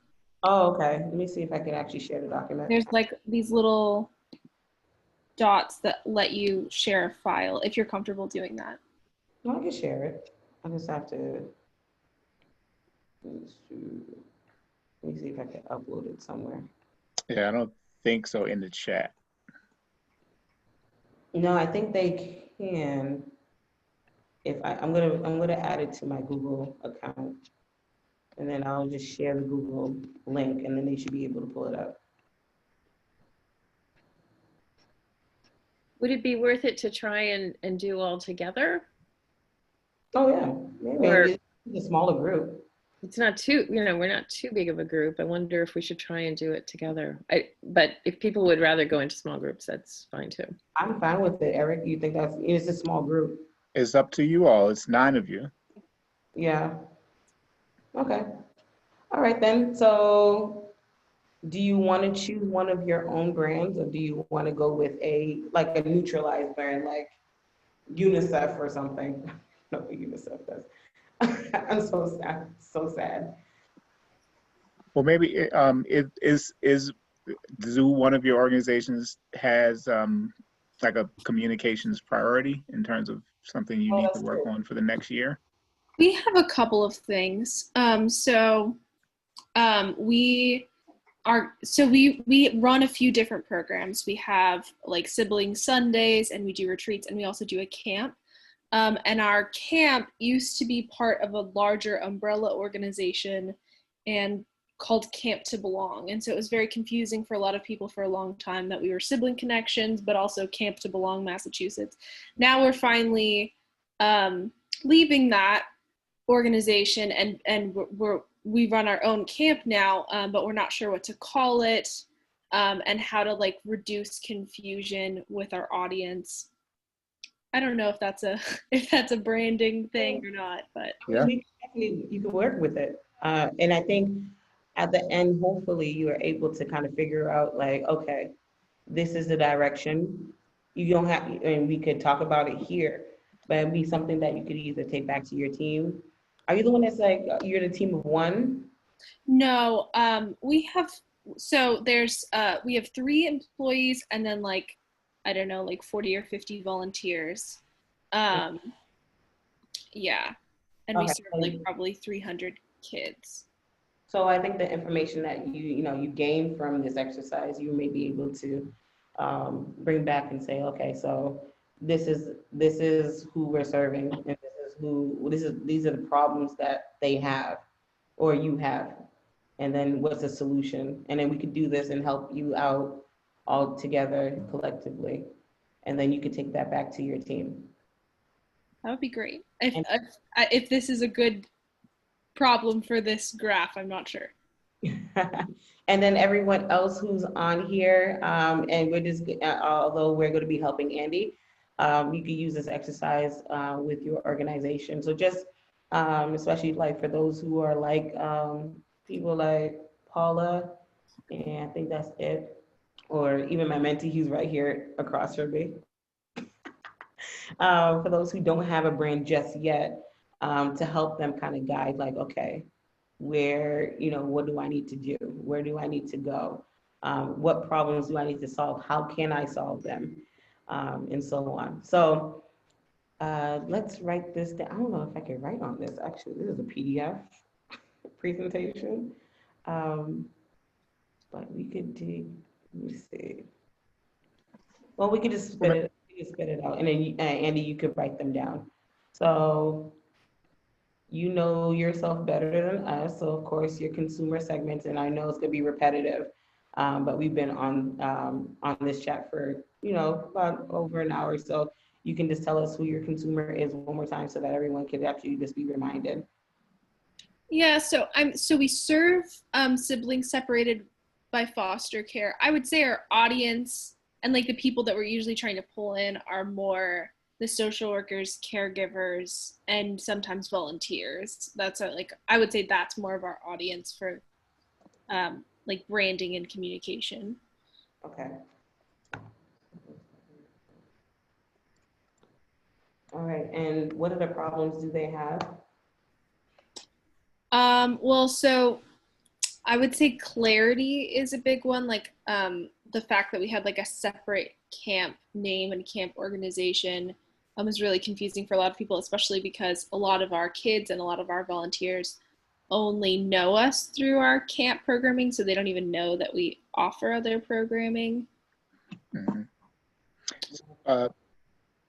Oh, okay. Let me see if I can actually share the document. There's like these little dots that let you share a file if you're comfortable doing that. No, I can share it. I just have to, let me see if I can upload it somewhere. Yeah, I don't think so in the chat. No, I think they can. If I'm gonna add it to my Google account, and then I'll just share the Google link, and then they should be able to pull it up. Would it be worth it to try and do all together? Oh yeah, maybe it's a smaller group. It's not too, you know, we're not too big of a group. I wonder if we should try and do it together. But if people would rather go into small groups, that's fine too. I'm fine with it, Eric. You think it's a small group? It's up to you all. It's 9 of you. Yeah. Okay. All right then. So do you want to choose one of your own brands, or do you want to go with a neutralized brand like UNICEF or something? No, UNICEF does. I'm so sad. So sad. Well, maybe do one of your organizations has like a communications priority in terms of something you need to work on for the next year? We have a couple of things. We run a few different programs. We have like sibling Sundays, and we do retreats, and we also do a camp. And our camp used to be part of a larger umbrella organization and called Camp to Belong. And so it was very confusing for a lot of people for a long time that we were Sibling Connections, but also Camp to Belong, Massachusetts. Now we're finally leaving that organization, and we run our own camp now, but we're not sure what to call it, and how to like reduce confusion with our audience. I don't know if that's a branding thing or not, but Yeah. You can work with it. And I think at the end, hopefully you are able to kind of figure out like, okay, this is the direction. You don't have, and we could talk about it here, but it'd be something that you could either take back to your team. Are you the one that's like, you're the team of one? no, we have 3 employees and then like, I don't know, like 40 or 50 volunteers. Yeah. And we Okay. serve like probably 300 kids. So I think the information that you gain from this exercise, you may be able to bring back and say, okay, so this is who we're serving, and these are the problems that they have or you have, and then what's the solution, and then we could do this and help you out all together collectively, and then you could take that back to your team. That would be great. If this is a good problem for this graph, I'm not sure. And then everyone else who's on here, and we're just, although we're going to be helping Andy, you can use this exercise with your organization. So just, especially like for those who are like people like Paula, and I think that's it, or even my mentee who's right here across from me. For those who don't have a brand just yet, to help them kind of guide like, okay, where, what do I need to do? Where do I need to go? What problems do I need to solve? How can I solve them? And so on. So let's write this down. I don't know if I can write on this, actually. This is a PDF presentation. But we could do, let me see. Well, we could just spit it out, and then Andy, you could write them down. So you know yourself better than us, so of course your consumer segments, and I know it's gonna be repetitive, but we've been on this chat for about over an hour, so you can just tell us who your consumer is one more time so that everyone could actually just be reminded. Yeah, so we serve siblings separated by foster care. I would say our audience and like the people that we're usually trying to pull in are more the social workers, caregivers, and sometimes volunteers. That's I would say that's more of our audience for like branding and communication. Okay. All right, and what other problems do they have? Well, so I would say clarity is a big one. Like the fact that we had like a separate camp name and camp organization was really confusing for a lot of people, especially because a lot of our kids and a lot of our volunteers only know us through our camp programming, so they don't even know that we offer other programming. Mm-hmm.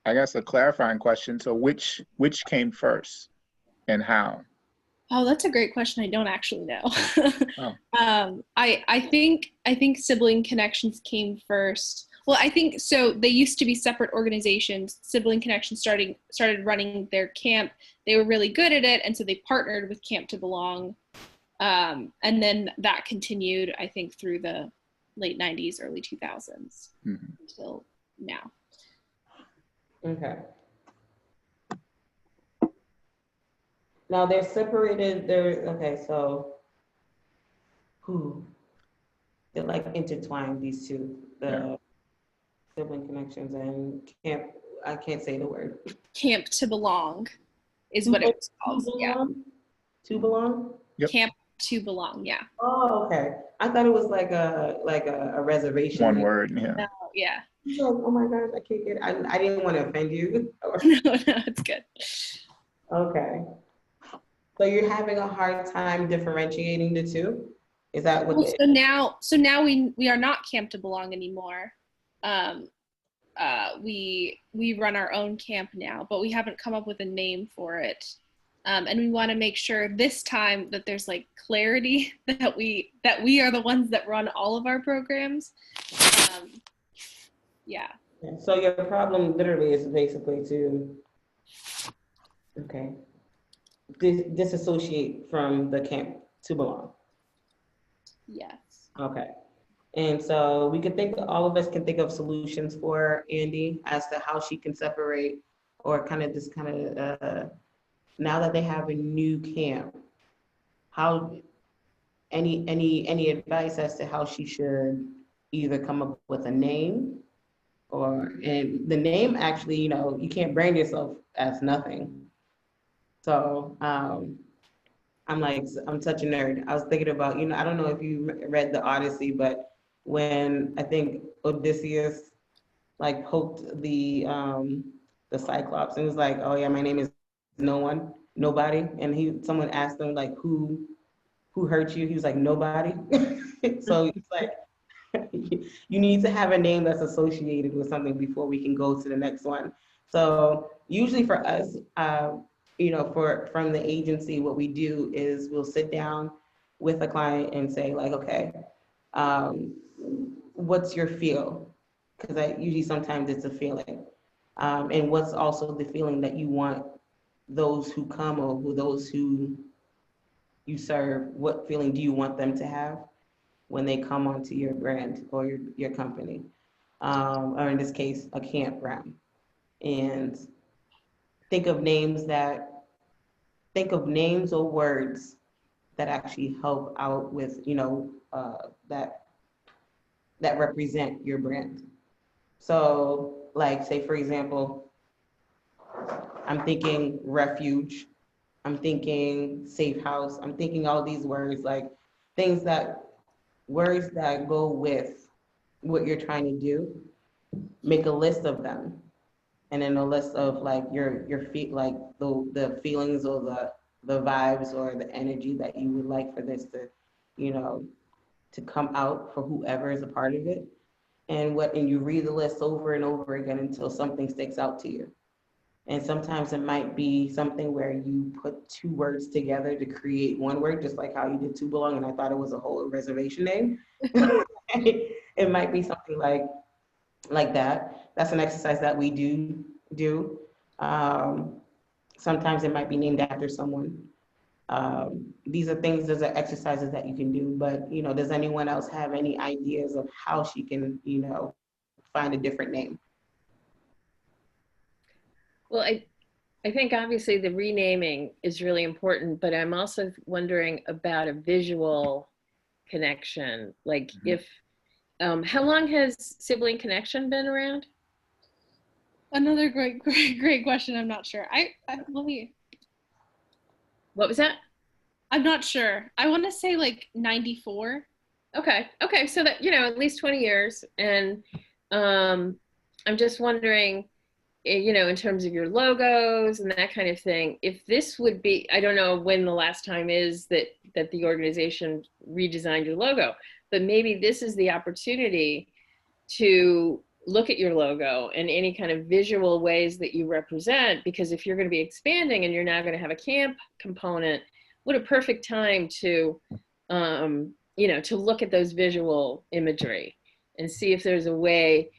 I guess a clarifying question. So which came first and how? Oh, that's a great question. I don't actually know. Oh. I think Sibling Connections came first. Well, I think so. They used to be separate organizations. Sibling Connections started running their camp. They were really good at it, and so they partnered with Camp to Belong, and then that continued, I think, through the late '90s, early 2000s until now. Okay. Now they're separated. Okay. So, they're like intertwined. These two, the Sibling Connections and Camp. I can't say the word. Camp to Belong is what it was called. Yeah. To Belong. Yep. Camp to Belong. Yeah. Oh, okay. I thought it was like a reservation. One word. Yeah. No, yeah. So, oh my gosh, I can't get it. I didn't want to offend you. No, it's good. Okay. So you're having a hard time differentiating the two? Is that what? Well, so now we are not Camp to Belong anymore. we run our own camp now, but we haven't come up with a name for it. And we want to make sure this time that there's like clarity that we are the ones that run all of our programs. Yeah. So your problem literally is basically to, okay, disassociate from the camp to belong. Yes. Okay. And so we could think, all of us can think of solutions for Andy as to how she can separate, or kind of just kind of, now that they have a new camp, how, any advice as to how she should either come up with a name, or, and the name actually, you know, you can't brand yourself as nothing. So I'm such a nerd. I was thinking about, you know, I don't know if you read the Odyssey, but when I think Odysseus like poked the Cyclops and was like, oh yeah, my name is nobody. And someone asked him like, who hurt you? He was like, nobody. So it's like, you need to have a name that's associated with something before we can go to the next one. So usually for us, you know, from the agency, what we do is we'll sit down with a client and say like, okay, what's your feel? Because usually sometimes it's a feeling. And what's also the feeling that you want those who come, or those who you serve, what feeling do you want them to have when they come onto your brand or your company, or in this case, a campground? And think of names or words that actually help out with, you know, that represent your brand. So like, say for example, I'm thinking refuge, I'm thinking safe house, I'm thinking all these words, like words that go with what you're trying to do. Make a list of them, and then a list of like your feet, like the feelings or the vibes or the energy that you would like for this to, you know, to come out for whoever is a part of it. And you read the list over and over again until something sticks out to you. And sometimes it might be something where you put two words together to create one word, just like how you did To Belong, and I thought it was a whole reservation name. It might be something like that. That's an exercise that we do. Sometimes it might be named after someone. These are exercises that you can do, but, you know, does anyone else have any ideas of how she can, you know, find a different name? Well, I think obviously the renaming is really important, but I'm also wondering about a visual connection. Like if, how long has Sibling Connection been around? Another great question. I'm not sure. What was that? I'm not sure. I want to say like 94. Okay. So that, you know, at least 20 years. And I'm just wondering, you know, in terms of your logos and that kind of thing, if this would be, I don't know when the last time is that the organization redesigned your logo, but maybe this is the opportunity to look at your logo and any kind of visual ways that you represent, because if you're going to be expanding and you're now going to have a camp component, what a perfect time to, you know, to look at those visual imagery and see if there's a way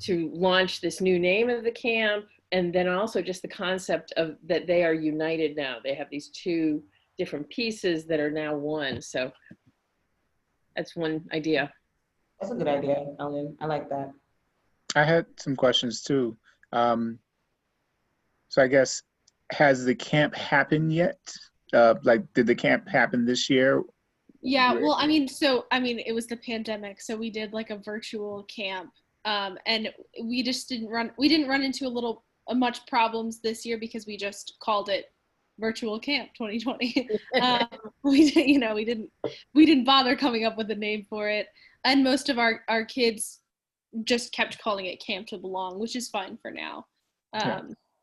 to launch this new name of the camp. And then also just the concept of that they are united now. They have these two different pieces that are now one. So that's one idea. That's a good idea, Ellen. I like that. I had some questions too. So I guess, has the camp happened yet? Like, did the camp happen this year? Yeah, well, I mean, it was the pandemic, so we did like a virtual camp, and we didn't run into much problems this year because we just called it Virtual Camp 2020. We didn't bother coming up with a name for it, and most of our kids just kept calling it Camp to Belong, which is fine for now.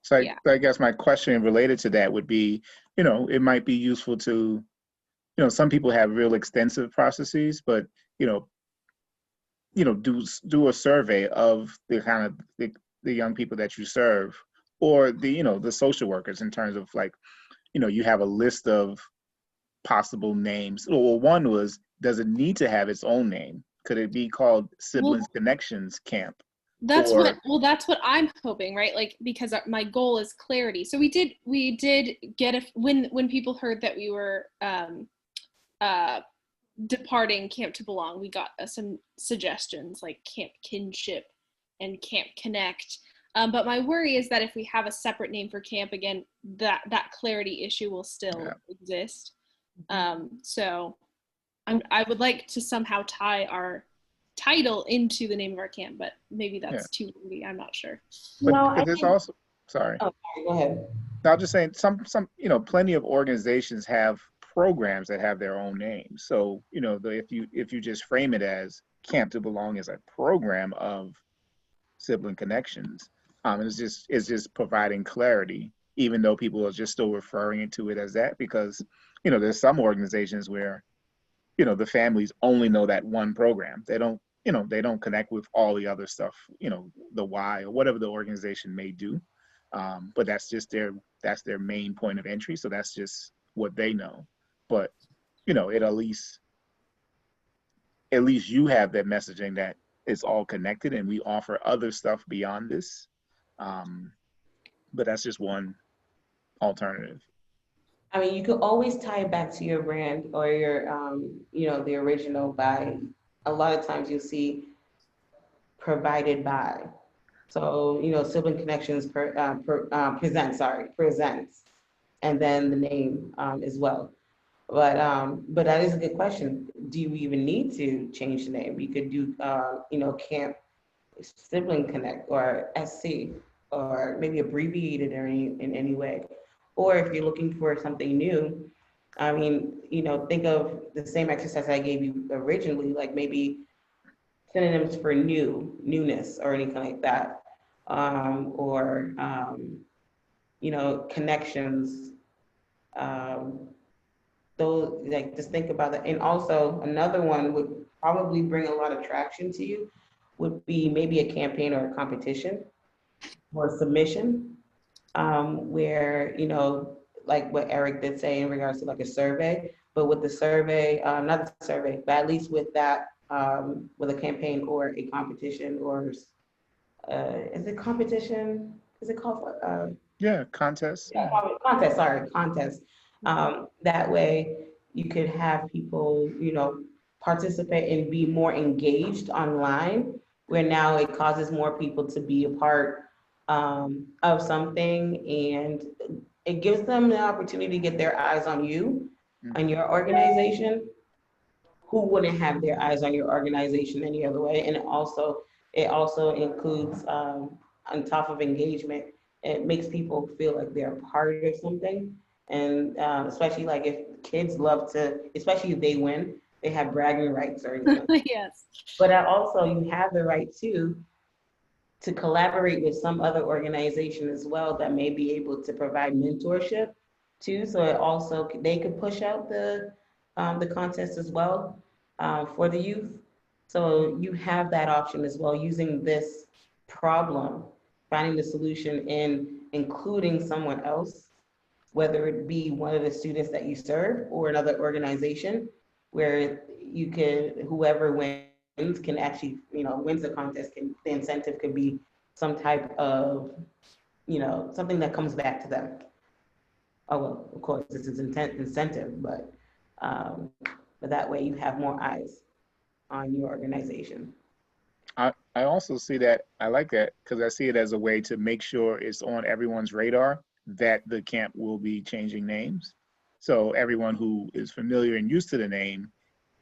So I guess my question related to that would be, you know, it might be useful to, you know, some people have real extensive processes, but, you know, do a survey of the kind of the young people that you serve, or the social workers, in terms of like, you have a list of possible names. Well, one was, does it need to have its own name? Could it be called Siblings Connections Camp? That's what I'm hoping, right? Like, because my goal is clarity. So we did get when people heard that we were departing Camp to Belong, we got some suggestions like Camp Kinship and Camp Connect. But my worry is that if we have a separate name for camp, again, that clarity issue will still exist. So I would like to somehow tie our title into the name of our camp, but maybe that's too early. I'm not sure. But there's also, sorry. Oh, go ahead. I'm just saying, some plenty of organizations have programs that have their own names. So if you just frame it as Camp to Belong as a program of sibling connections, it's just providing clarity, even though people are just still referring to it as that, because there's some organizations where the families only know that one program. They don't connect with all the other stuff, the why or whatever the organization may do. But that's just their main point of entry. So that's just what they know. But it at least you have that messaging that it's all connected, and we offer other stuff beyond this. But that's just one alternative. I mean, you could always tie it back to your brand or your, the original by, a lot of times you'll see provided by. So, Sibling Connections presents, and then the name as well. But that is a good question. Do you even need to change the name? You could do, Camp Sibling Connect or SC, or maybe abbreviated in any way. Or if you're looking for something new, I mean, think of the same exercise I gave you originally, like maybe synonyms for newness, or anything like that. Or connections. Those, like, just think about that. And also another one would probably bring a lot of traction to you, would be maybe a campaign or a competition or a submission, where, like what Eric did say in regards to like a survey, but with the survey, not the survey, but at least with that, with a campaign or a competition, or is it competition? Is it called contest? Yeah, contest. That way you could have people, participate and be more engaged online, where now it causes more people to be a part of something, and it gives them the opportunity to get their eyes on you, on your organization, who wouldn't have their eyes on your organization any other way. And it also includes, on top of engagement, it makes people feel like they're a part of something. And especially like if kids love to, especially if they win, they have bragging rights or anything. Yes. But also you have the right to collaborate with some other organization as well that may be able to provide mentorship too. So it also, they could push out the contest as well for the youth. So you have that option as well, using this problem, finding the solution in including someone else, whether it be one of the students that you serve or another organization, where you could, whoever wins can actually, wins the contest, the incentive could be some type of, something that comes back to them. Oh, well, of course, this is incentive, but that way you have more eyes on your organization. I also see that, I like that, because I see it as a way to make sure it's on everyone's radar that the camp will be changing names. So everyone who is familiar and used to the name,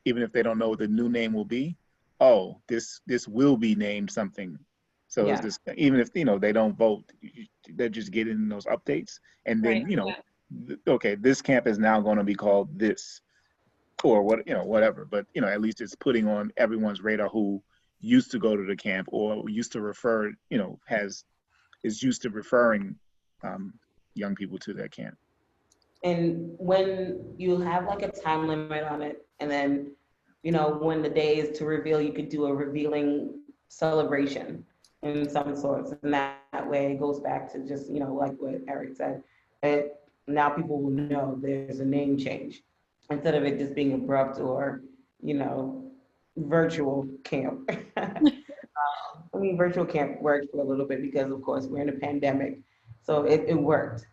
even if they don't know what the new name will be, oh, this will be named something. So it's just, even if they don't vote, they're just getting those updates, and then okay, this camp is now going to be called this, or whatever. But at least it's putting on everyone's radar who used to go to the camp, or used to refer, is used to referring young people to that camp. And when you have like a time limit on it, and then you know, when the day is to reveal, you could do a revealing celebration in some sorts. And that way it goes back to just, you know, like what Eric said, now people will know there's a name change instead of it just being abrupt or, you know, virtual camp. I mean, virtual camp worked for a little bit because, of course, we're in a pandemic, so it worked.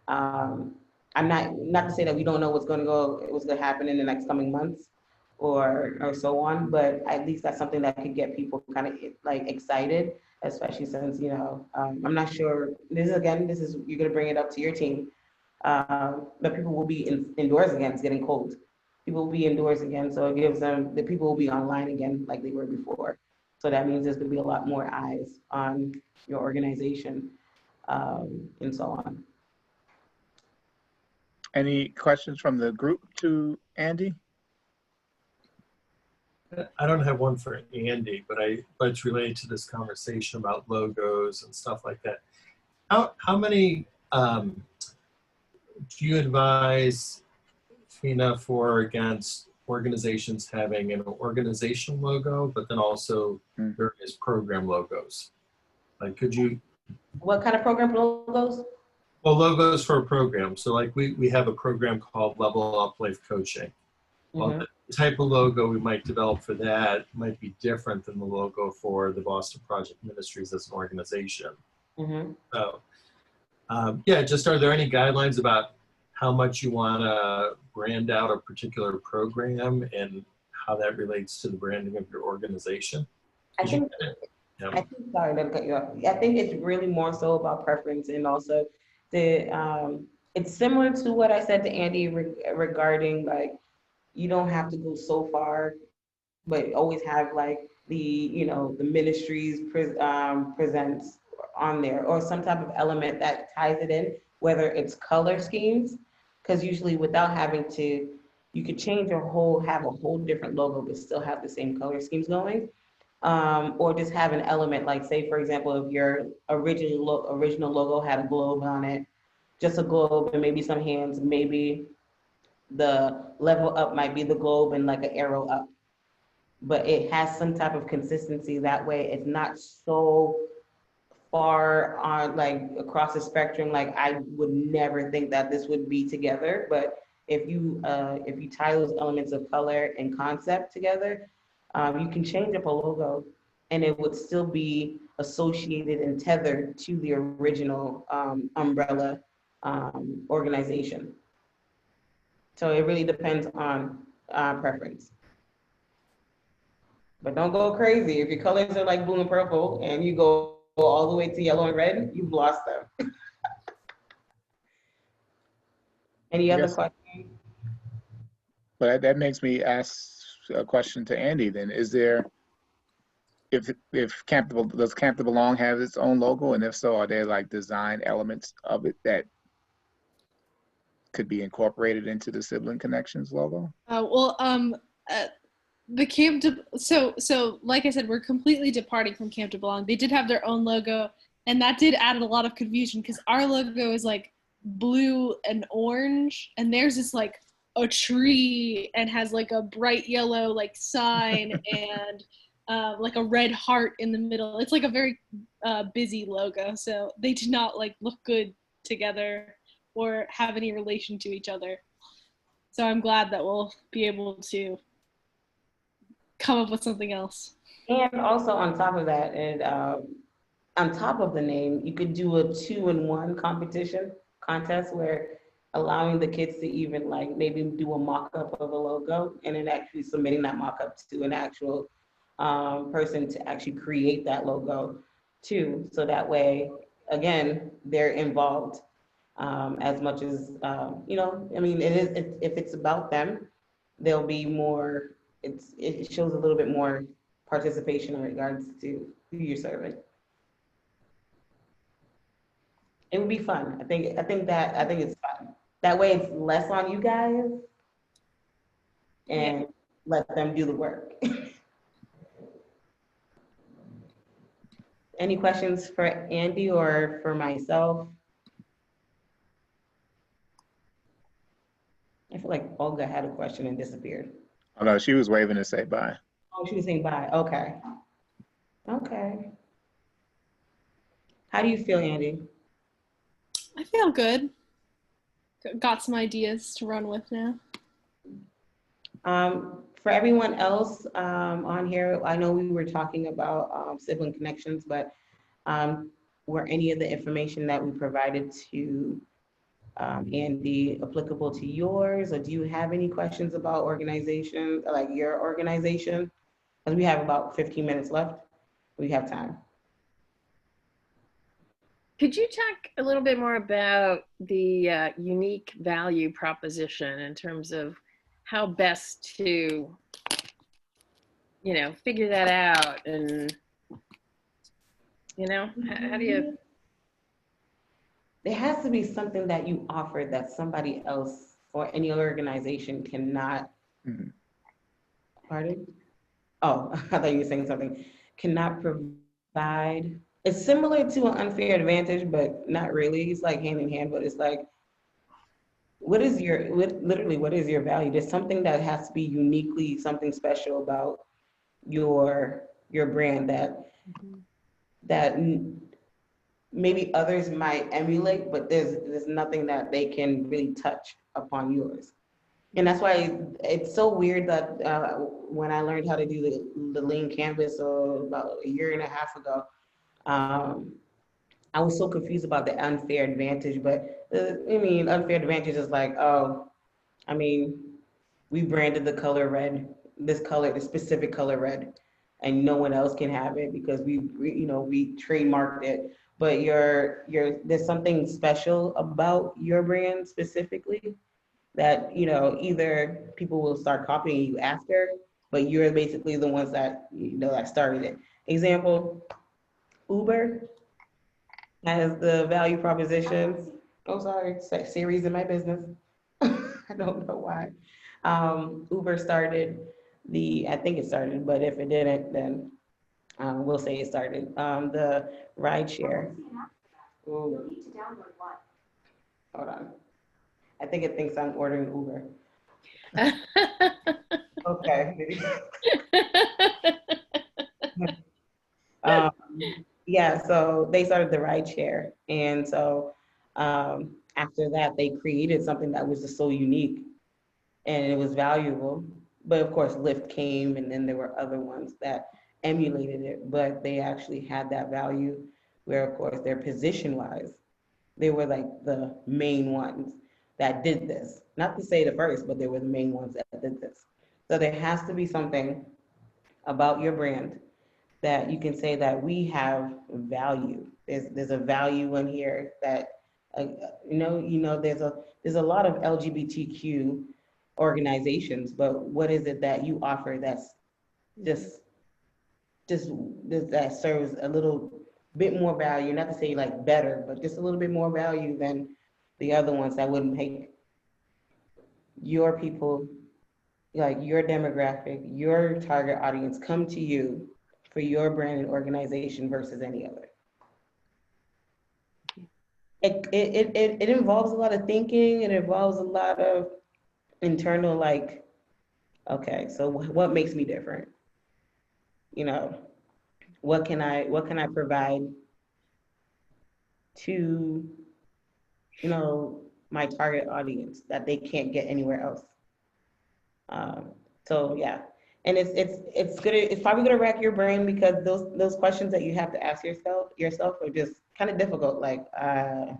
I'm not to say that we don't know what's going to happen in the next coming months, or so on, but at least that's something that could get people kind of like excited, especially since, you know, I'm not sure. This is you're going to bring it up to your team, but people will be indoors again. It's getting cold. People will be indoors again, so it gives them the people will be online again like they were before. So that means there's going to be a lot more eyes on your organization, and so on. Any questions from the group to Andy? I don't have one for Andy, but it's related to this conversation about logos and stuff like that. How many do you advise, Fena, for or against organizations having an organization logo, but then also various program logos? Like, could you? What kind of program logos? Well, logos for a program. So like we have a program called Level Up Life Coaching. Well, the type of logo we might develop for that might be different than the logo for the Boston Project Ministries as an organization. So yeah, just are there any guidelines about how much you want to brand out a particular program and how that relates to the branding of your organization? I think, sorry to cut you off. I think it's really more so about preference, and also it's similar to what I said to Andy regarding, like, you don't have to go so far, but always have like the, you know, the ministries presents on there, or some type of element that ties it in, whether it's color schemes, because usually without having to, you could change have a whole different logo, but still have the same color schemes going. Or just have an element, like, say, for example, if your original logo had a globe on it, just a globe and maybe some hands, maybe the level up might be the globe and like an arrow up, but it has some type of consistency. That way it's not so far on, like, across the spectrum. Like, I would never think that this would be together, but if you tie those elements of color and concept together, you can change up a logo and it would still be associated and tethered to the original umbrella organization. So it really depends on preference. But don't go crazy. If your colors are like blue and purple and you go all the way to yellow and red, you've lost them. Any other questions? But that makes me ask a question to Andy then. Is there, if does Camp to Belong have its own logo? And if so, are there like design elements of it that could be incorporated into the Sibling Connections logo? The Camp to, so like I said, we're completely departing from Camp to Belong. They did have their own logo, and that did add a lot of confusion because our logo is like blue and orange, and theirs is like a tree and has like a bright yellow like sign and like a red heart in the middle. It's like a very busy logo, so they did not like look good together or have any relation to each other. So I'm glad that we'll be able to come up with something else. And also on top of that, and on top of the name, you could do a 2-in-1 contest where allowing the kids to even like maybe do a mock-up of a logo and then actually submitting that mock-up to an actual person to actually create that logo too. So that way, again, they're involved as much as, you know, I mean, if it's about them, there'll be more, it shows a little bit more participation in regards to who you're serving. It would be fun. I think it's fun. That way it's less on you guys and let them do the work. Any questions for Andy or for myself? I feel like Olga had a question and disappeared. Oh no, she was waving to say bye. Oh, she was saying bye. Okay. Okay. How do you feel, Andy? I feel good. Got some ideas to run with now. For everyone else on here, I know we were talking about sibling connections, but were any of the information that we provided to Andy applicable to yours, or do you have any questions about organization, like your organization? Because we have about 15 minutes left. We have time. Could you talk a little bit more about the unique value proposition in terms of how best to, figure that out, and, how do you? There has to be something that you offer that somebody else or any other organization cannot. Mhm. Pardon? Oh, I thought you were saying something. Cannot provide. It's similar to an unfair advantage, but not really. It's like hand in hand, but it's like, literally, what is your value? There's something that has to be uniquely something special about your brand that maybe others might emulate, but there's nothing that they can really touch upon yours. And that's why it's so weird that when I learned how to do the lean canvas about a year and a half ago, I was so confused about the unfair advantage. But unfair advantage is like, we branded the color red, the specific color red, and no one else can have it because we trademarked it. But there's something special about your brand specifically that, either people will start copying you after, but you're basically the ones that, that started it. Example, Uber has the value propositions. Oh, sorry, series in my business. I don't know why. Uber started I think it started, but if it didn't, then we'll say it started, the ride share. Ooh. Hold on. I think it thinks I'm ordering Uber. Okay. Yeah, so they started the ride share. And so after that, they created something that was just so unique and it was valuable. But of course, Lyft came, and then there were other ones that emulated it, but they actually had that value where, of course, their position-wise, they were like the main ones that did this. Not to say the first, but they were the main ones that did this. So there has to be something about your brand that you can say that we have value. There's a value in here that there's a lot of LGBTQ organizations, but what is it that you offer that's just that serves a little bit more value, not to say like better, but just a little bit more value than the other ones that would make your people, like your demographic, your target audience, come to you for your brand and organization versus any other. It involves a lot of thinking. It involves a lot of internal, like, okay, so what makes me different? What can I provide to, my target audience that they can't get anywhere else? So yeah, and it's probably gonna rack your brain because those questions that you have to ask yourself are just kind of difficult. Like I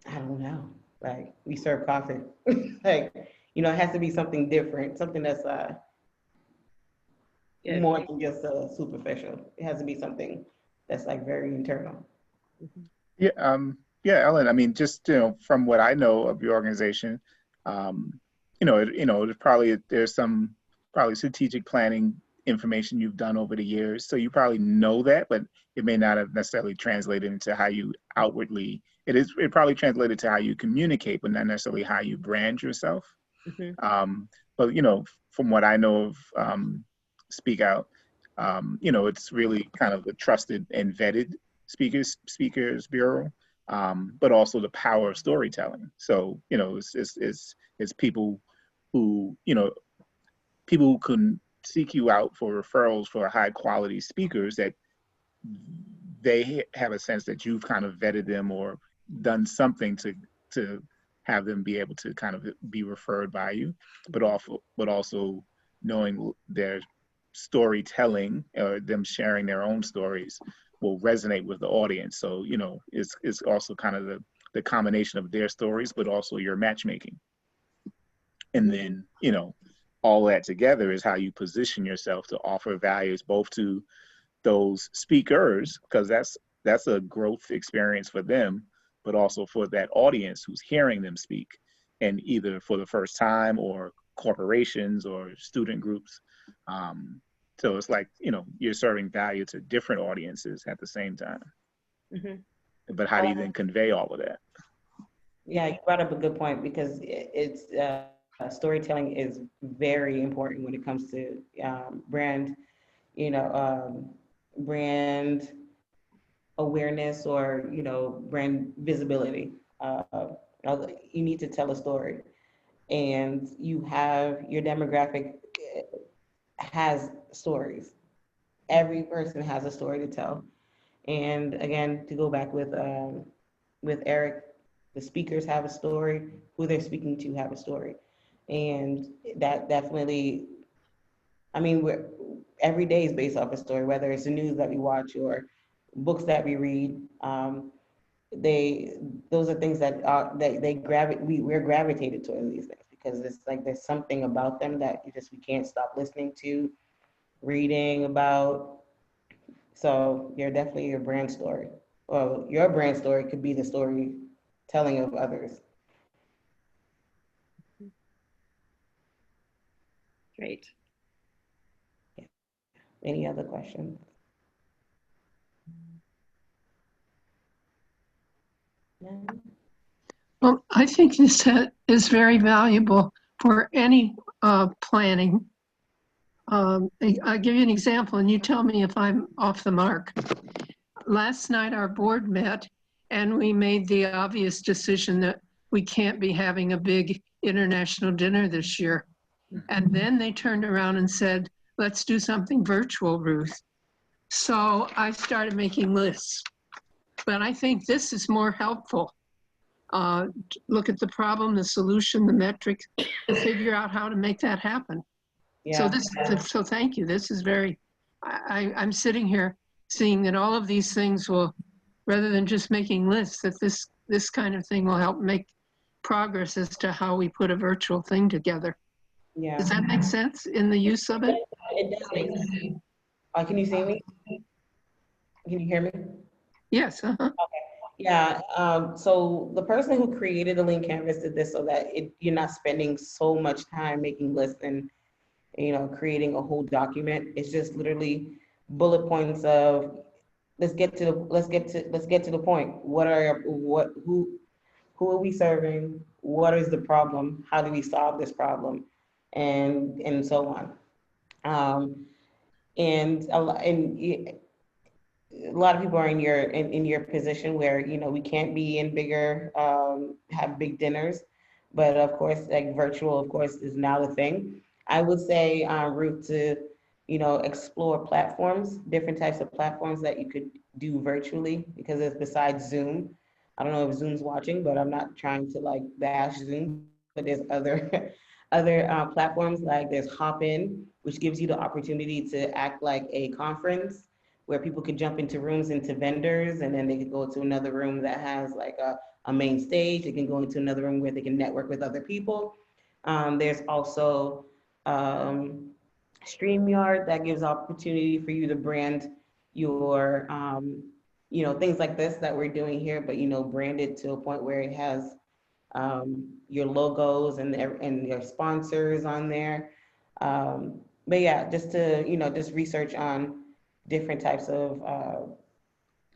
don't know. Like we serve coffee, like it has to be something different, something that's more than just superficial. It has to be something that's like very internal. Yeah, Ellen. I mean, just from what I know of your organization, there's some probably strategic planning information you've done over the years, so you probably know that, but it may not have necessarily translated into how you outwardly. It probably translated to how you communicate, but not necessarily how you brand yourself. But from what I know of Speak Out, it's really kind of the trusted and vetted speakers bureau, but also the power of storytelling. So it's people who people can seek you out for referrals for high quality speakers, that they have a sense that you've kind of vetted them or done something to have them be able to kind of be referred by you, but also knowing their storytelling or them sharing their own stories will resonate with the audience. So, you know, it's also kind of the combination of their stories, but also your matchmaking. And then, you know, all that together is how you position yourself to offer values both to those speakers, because that's a growth experience for them, but also for that audience who's hearing them speak, and either for the first time or corporations or student groups. So it's like, you know, you're serving value to different audiences at the same time. But how do you then convey all of that? Yeah, you brought up a good point, because it's storytelling is very important when it comes to brand, you know, brand awareness, or, you know, brand visibility. You need to tell a story, and you have your demographic has stories. Every person has a story to tell. And again, to go back with Eric, the speakers have a story, who they're speaking to have a story. And that definitely, I mean, every day is based off a story, whether it's the news that we watch or books that we read. Those are things that we're gravitated towards these things, because it's like there's something about them that we can't stop listening to, reading about. So you're definitely your brand story. Well, your brand story could be the storytelling of others. Great. Yeah. Any other questions? No? Well, I think this is very valuable for any planning. I'll give you an example, and you tell me if I'm off the mark. Last night, our board met, and we made the obvious decision that we can't be having a big international dinner this year. And then they turned around and said, let's do something virtual, Ruth. So I started making lists. But I think this is more helpful. Look at the problem, the solution, the metric, to figure out how to make that happen. Yeah. So thank you. This is very, I'm sitting here seeing that all of these things will, rather than just making lists, that this kind of thing will help make progress as to how we put a virtual thing together. Yeah. Does that make sense in the use of it? It does make sense. Can you see me? Can you hear me? Yes. Okay. Yeah. So the person who created the Lean Canvas did this so that you're not spending so much time making lists and, you know, creating a whole document. It's just literally bullet points of let's get to the point. Who are we serving? What is the problem? How do we solve this problem? And so on. And a lot of people are in your position where, you know, we can't be in bigger, have big dinners, but of course, like virtual, of course, is now the thing. I would say, Ruth, to, you know, explore platforms, different types of platforms that you could do virtually, because it's besides Zoom. I don't know if Zoom's watching, but I'm not trying to like bash Zoom, but there's other platforms, like there's Hopin, which gives you the opportunity to act like a conference, where people could jump into rooms, into vendors, and then they could go to another room that has like a main stage. They can go into another room where they can network with other people. There's also StreamYard that gives opportunity for you to brand your, you know, things like this that we're doing here, but, you know, brand it to a point where it has your logos and your sponsors on there. But yeah, just to, you know, just research on different types of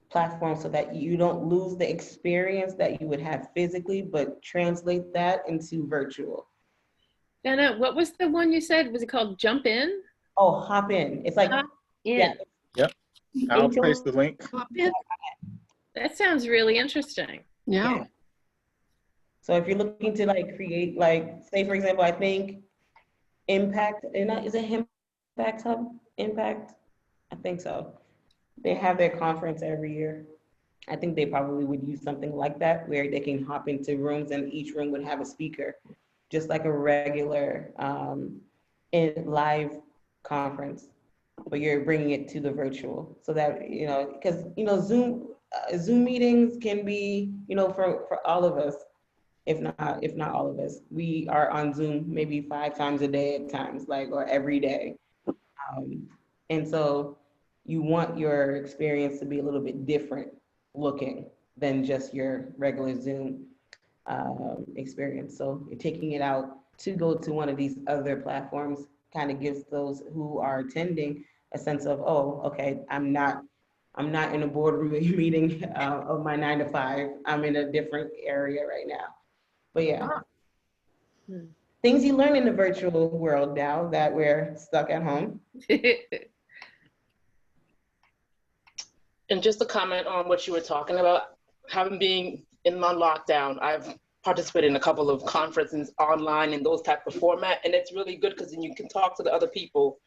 platforms so that you don't lose the experience that you would have physically, but translate that into virtual. Fena, what was the one you said? Was it called Jump In? Oh, Hopin. It's like, Hop In. yeah. Yep. I'll place the link. Hopin. That sounds really interesting. Yeah. So if you're looking to like create, like, say for example, I think Impact, is it Impact Hub? Impact? I think so. They have their conference every year. I think they probably would use something like that where they can hop into rooms and each room would have a speaker, just like a regular in live conference, but you're bringing it to the virtual so that, because, Zoom meetings can be, for all of us, if not all of us, we are on Zoom maybe 5 times a day at times, or every day. And so you want your experience to be a little bit different looking than just your regular Zoom experience. So you're taking it out to go to one of these other platforms, kind of gives those who are attending a sense of, oh, okay, I'm not in a boardroom meeting of my 9 to 5. I'm in a different area right now. But yeah, things you learn in the virtual world now that we're stuck at home. And just to comment on what you were talking about, having been in my lockdown, I've participated in a couple of conferences online in those type of format, and it's really good because then you can talk to the other people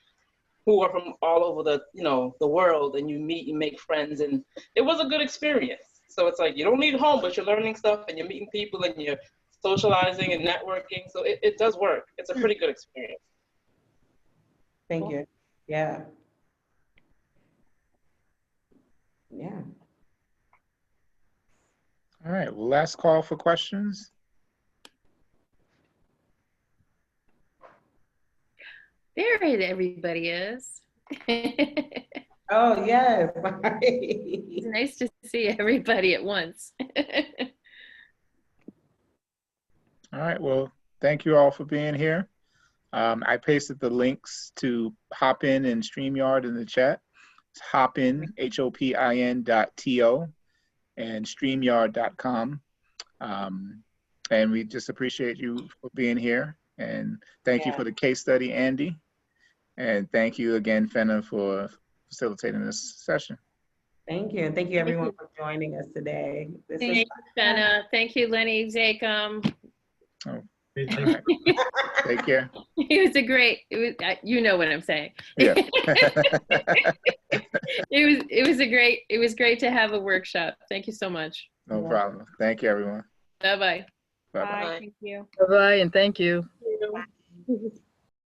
who are from all over the world, and you meet and make friends, and it was a good experience. So it's like you don't leave home, but you're learning stuff and you're meeting people and you're socializing and networking. So it does work. It's a pretty good experience. Thank you. Yeah. Yeah. All right, well, last call for questions. There everybody is. Oh, yes. It's nice to see everybody at once. All right, well, thank you all for being here. I pasted the links to Hopin and StreamYard in the chat. It's Hopin, HOPIN.TO, and StreamYard.com. And we just appreciate you for being here. And thank you for the case study, Andy. And thank you again, Fena, for facilitating this session. Thank you. And thank you everyone for joining us today. Thank you, Fena. Thank you, Lenny Zakim. Oh, right. Take care. It was you know what I'm saying. Yeah. It was great to have a workshop. Thank you so much. No problem. Thank you, everyone. Bye-bye. Bye-bye. Thank you. Bye-bye, and thank you. Bye.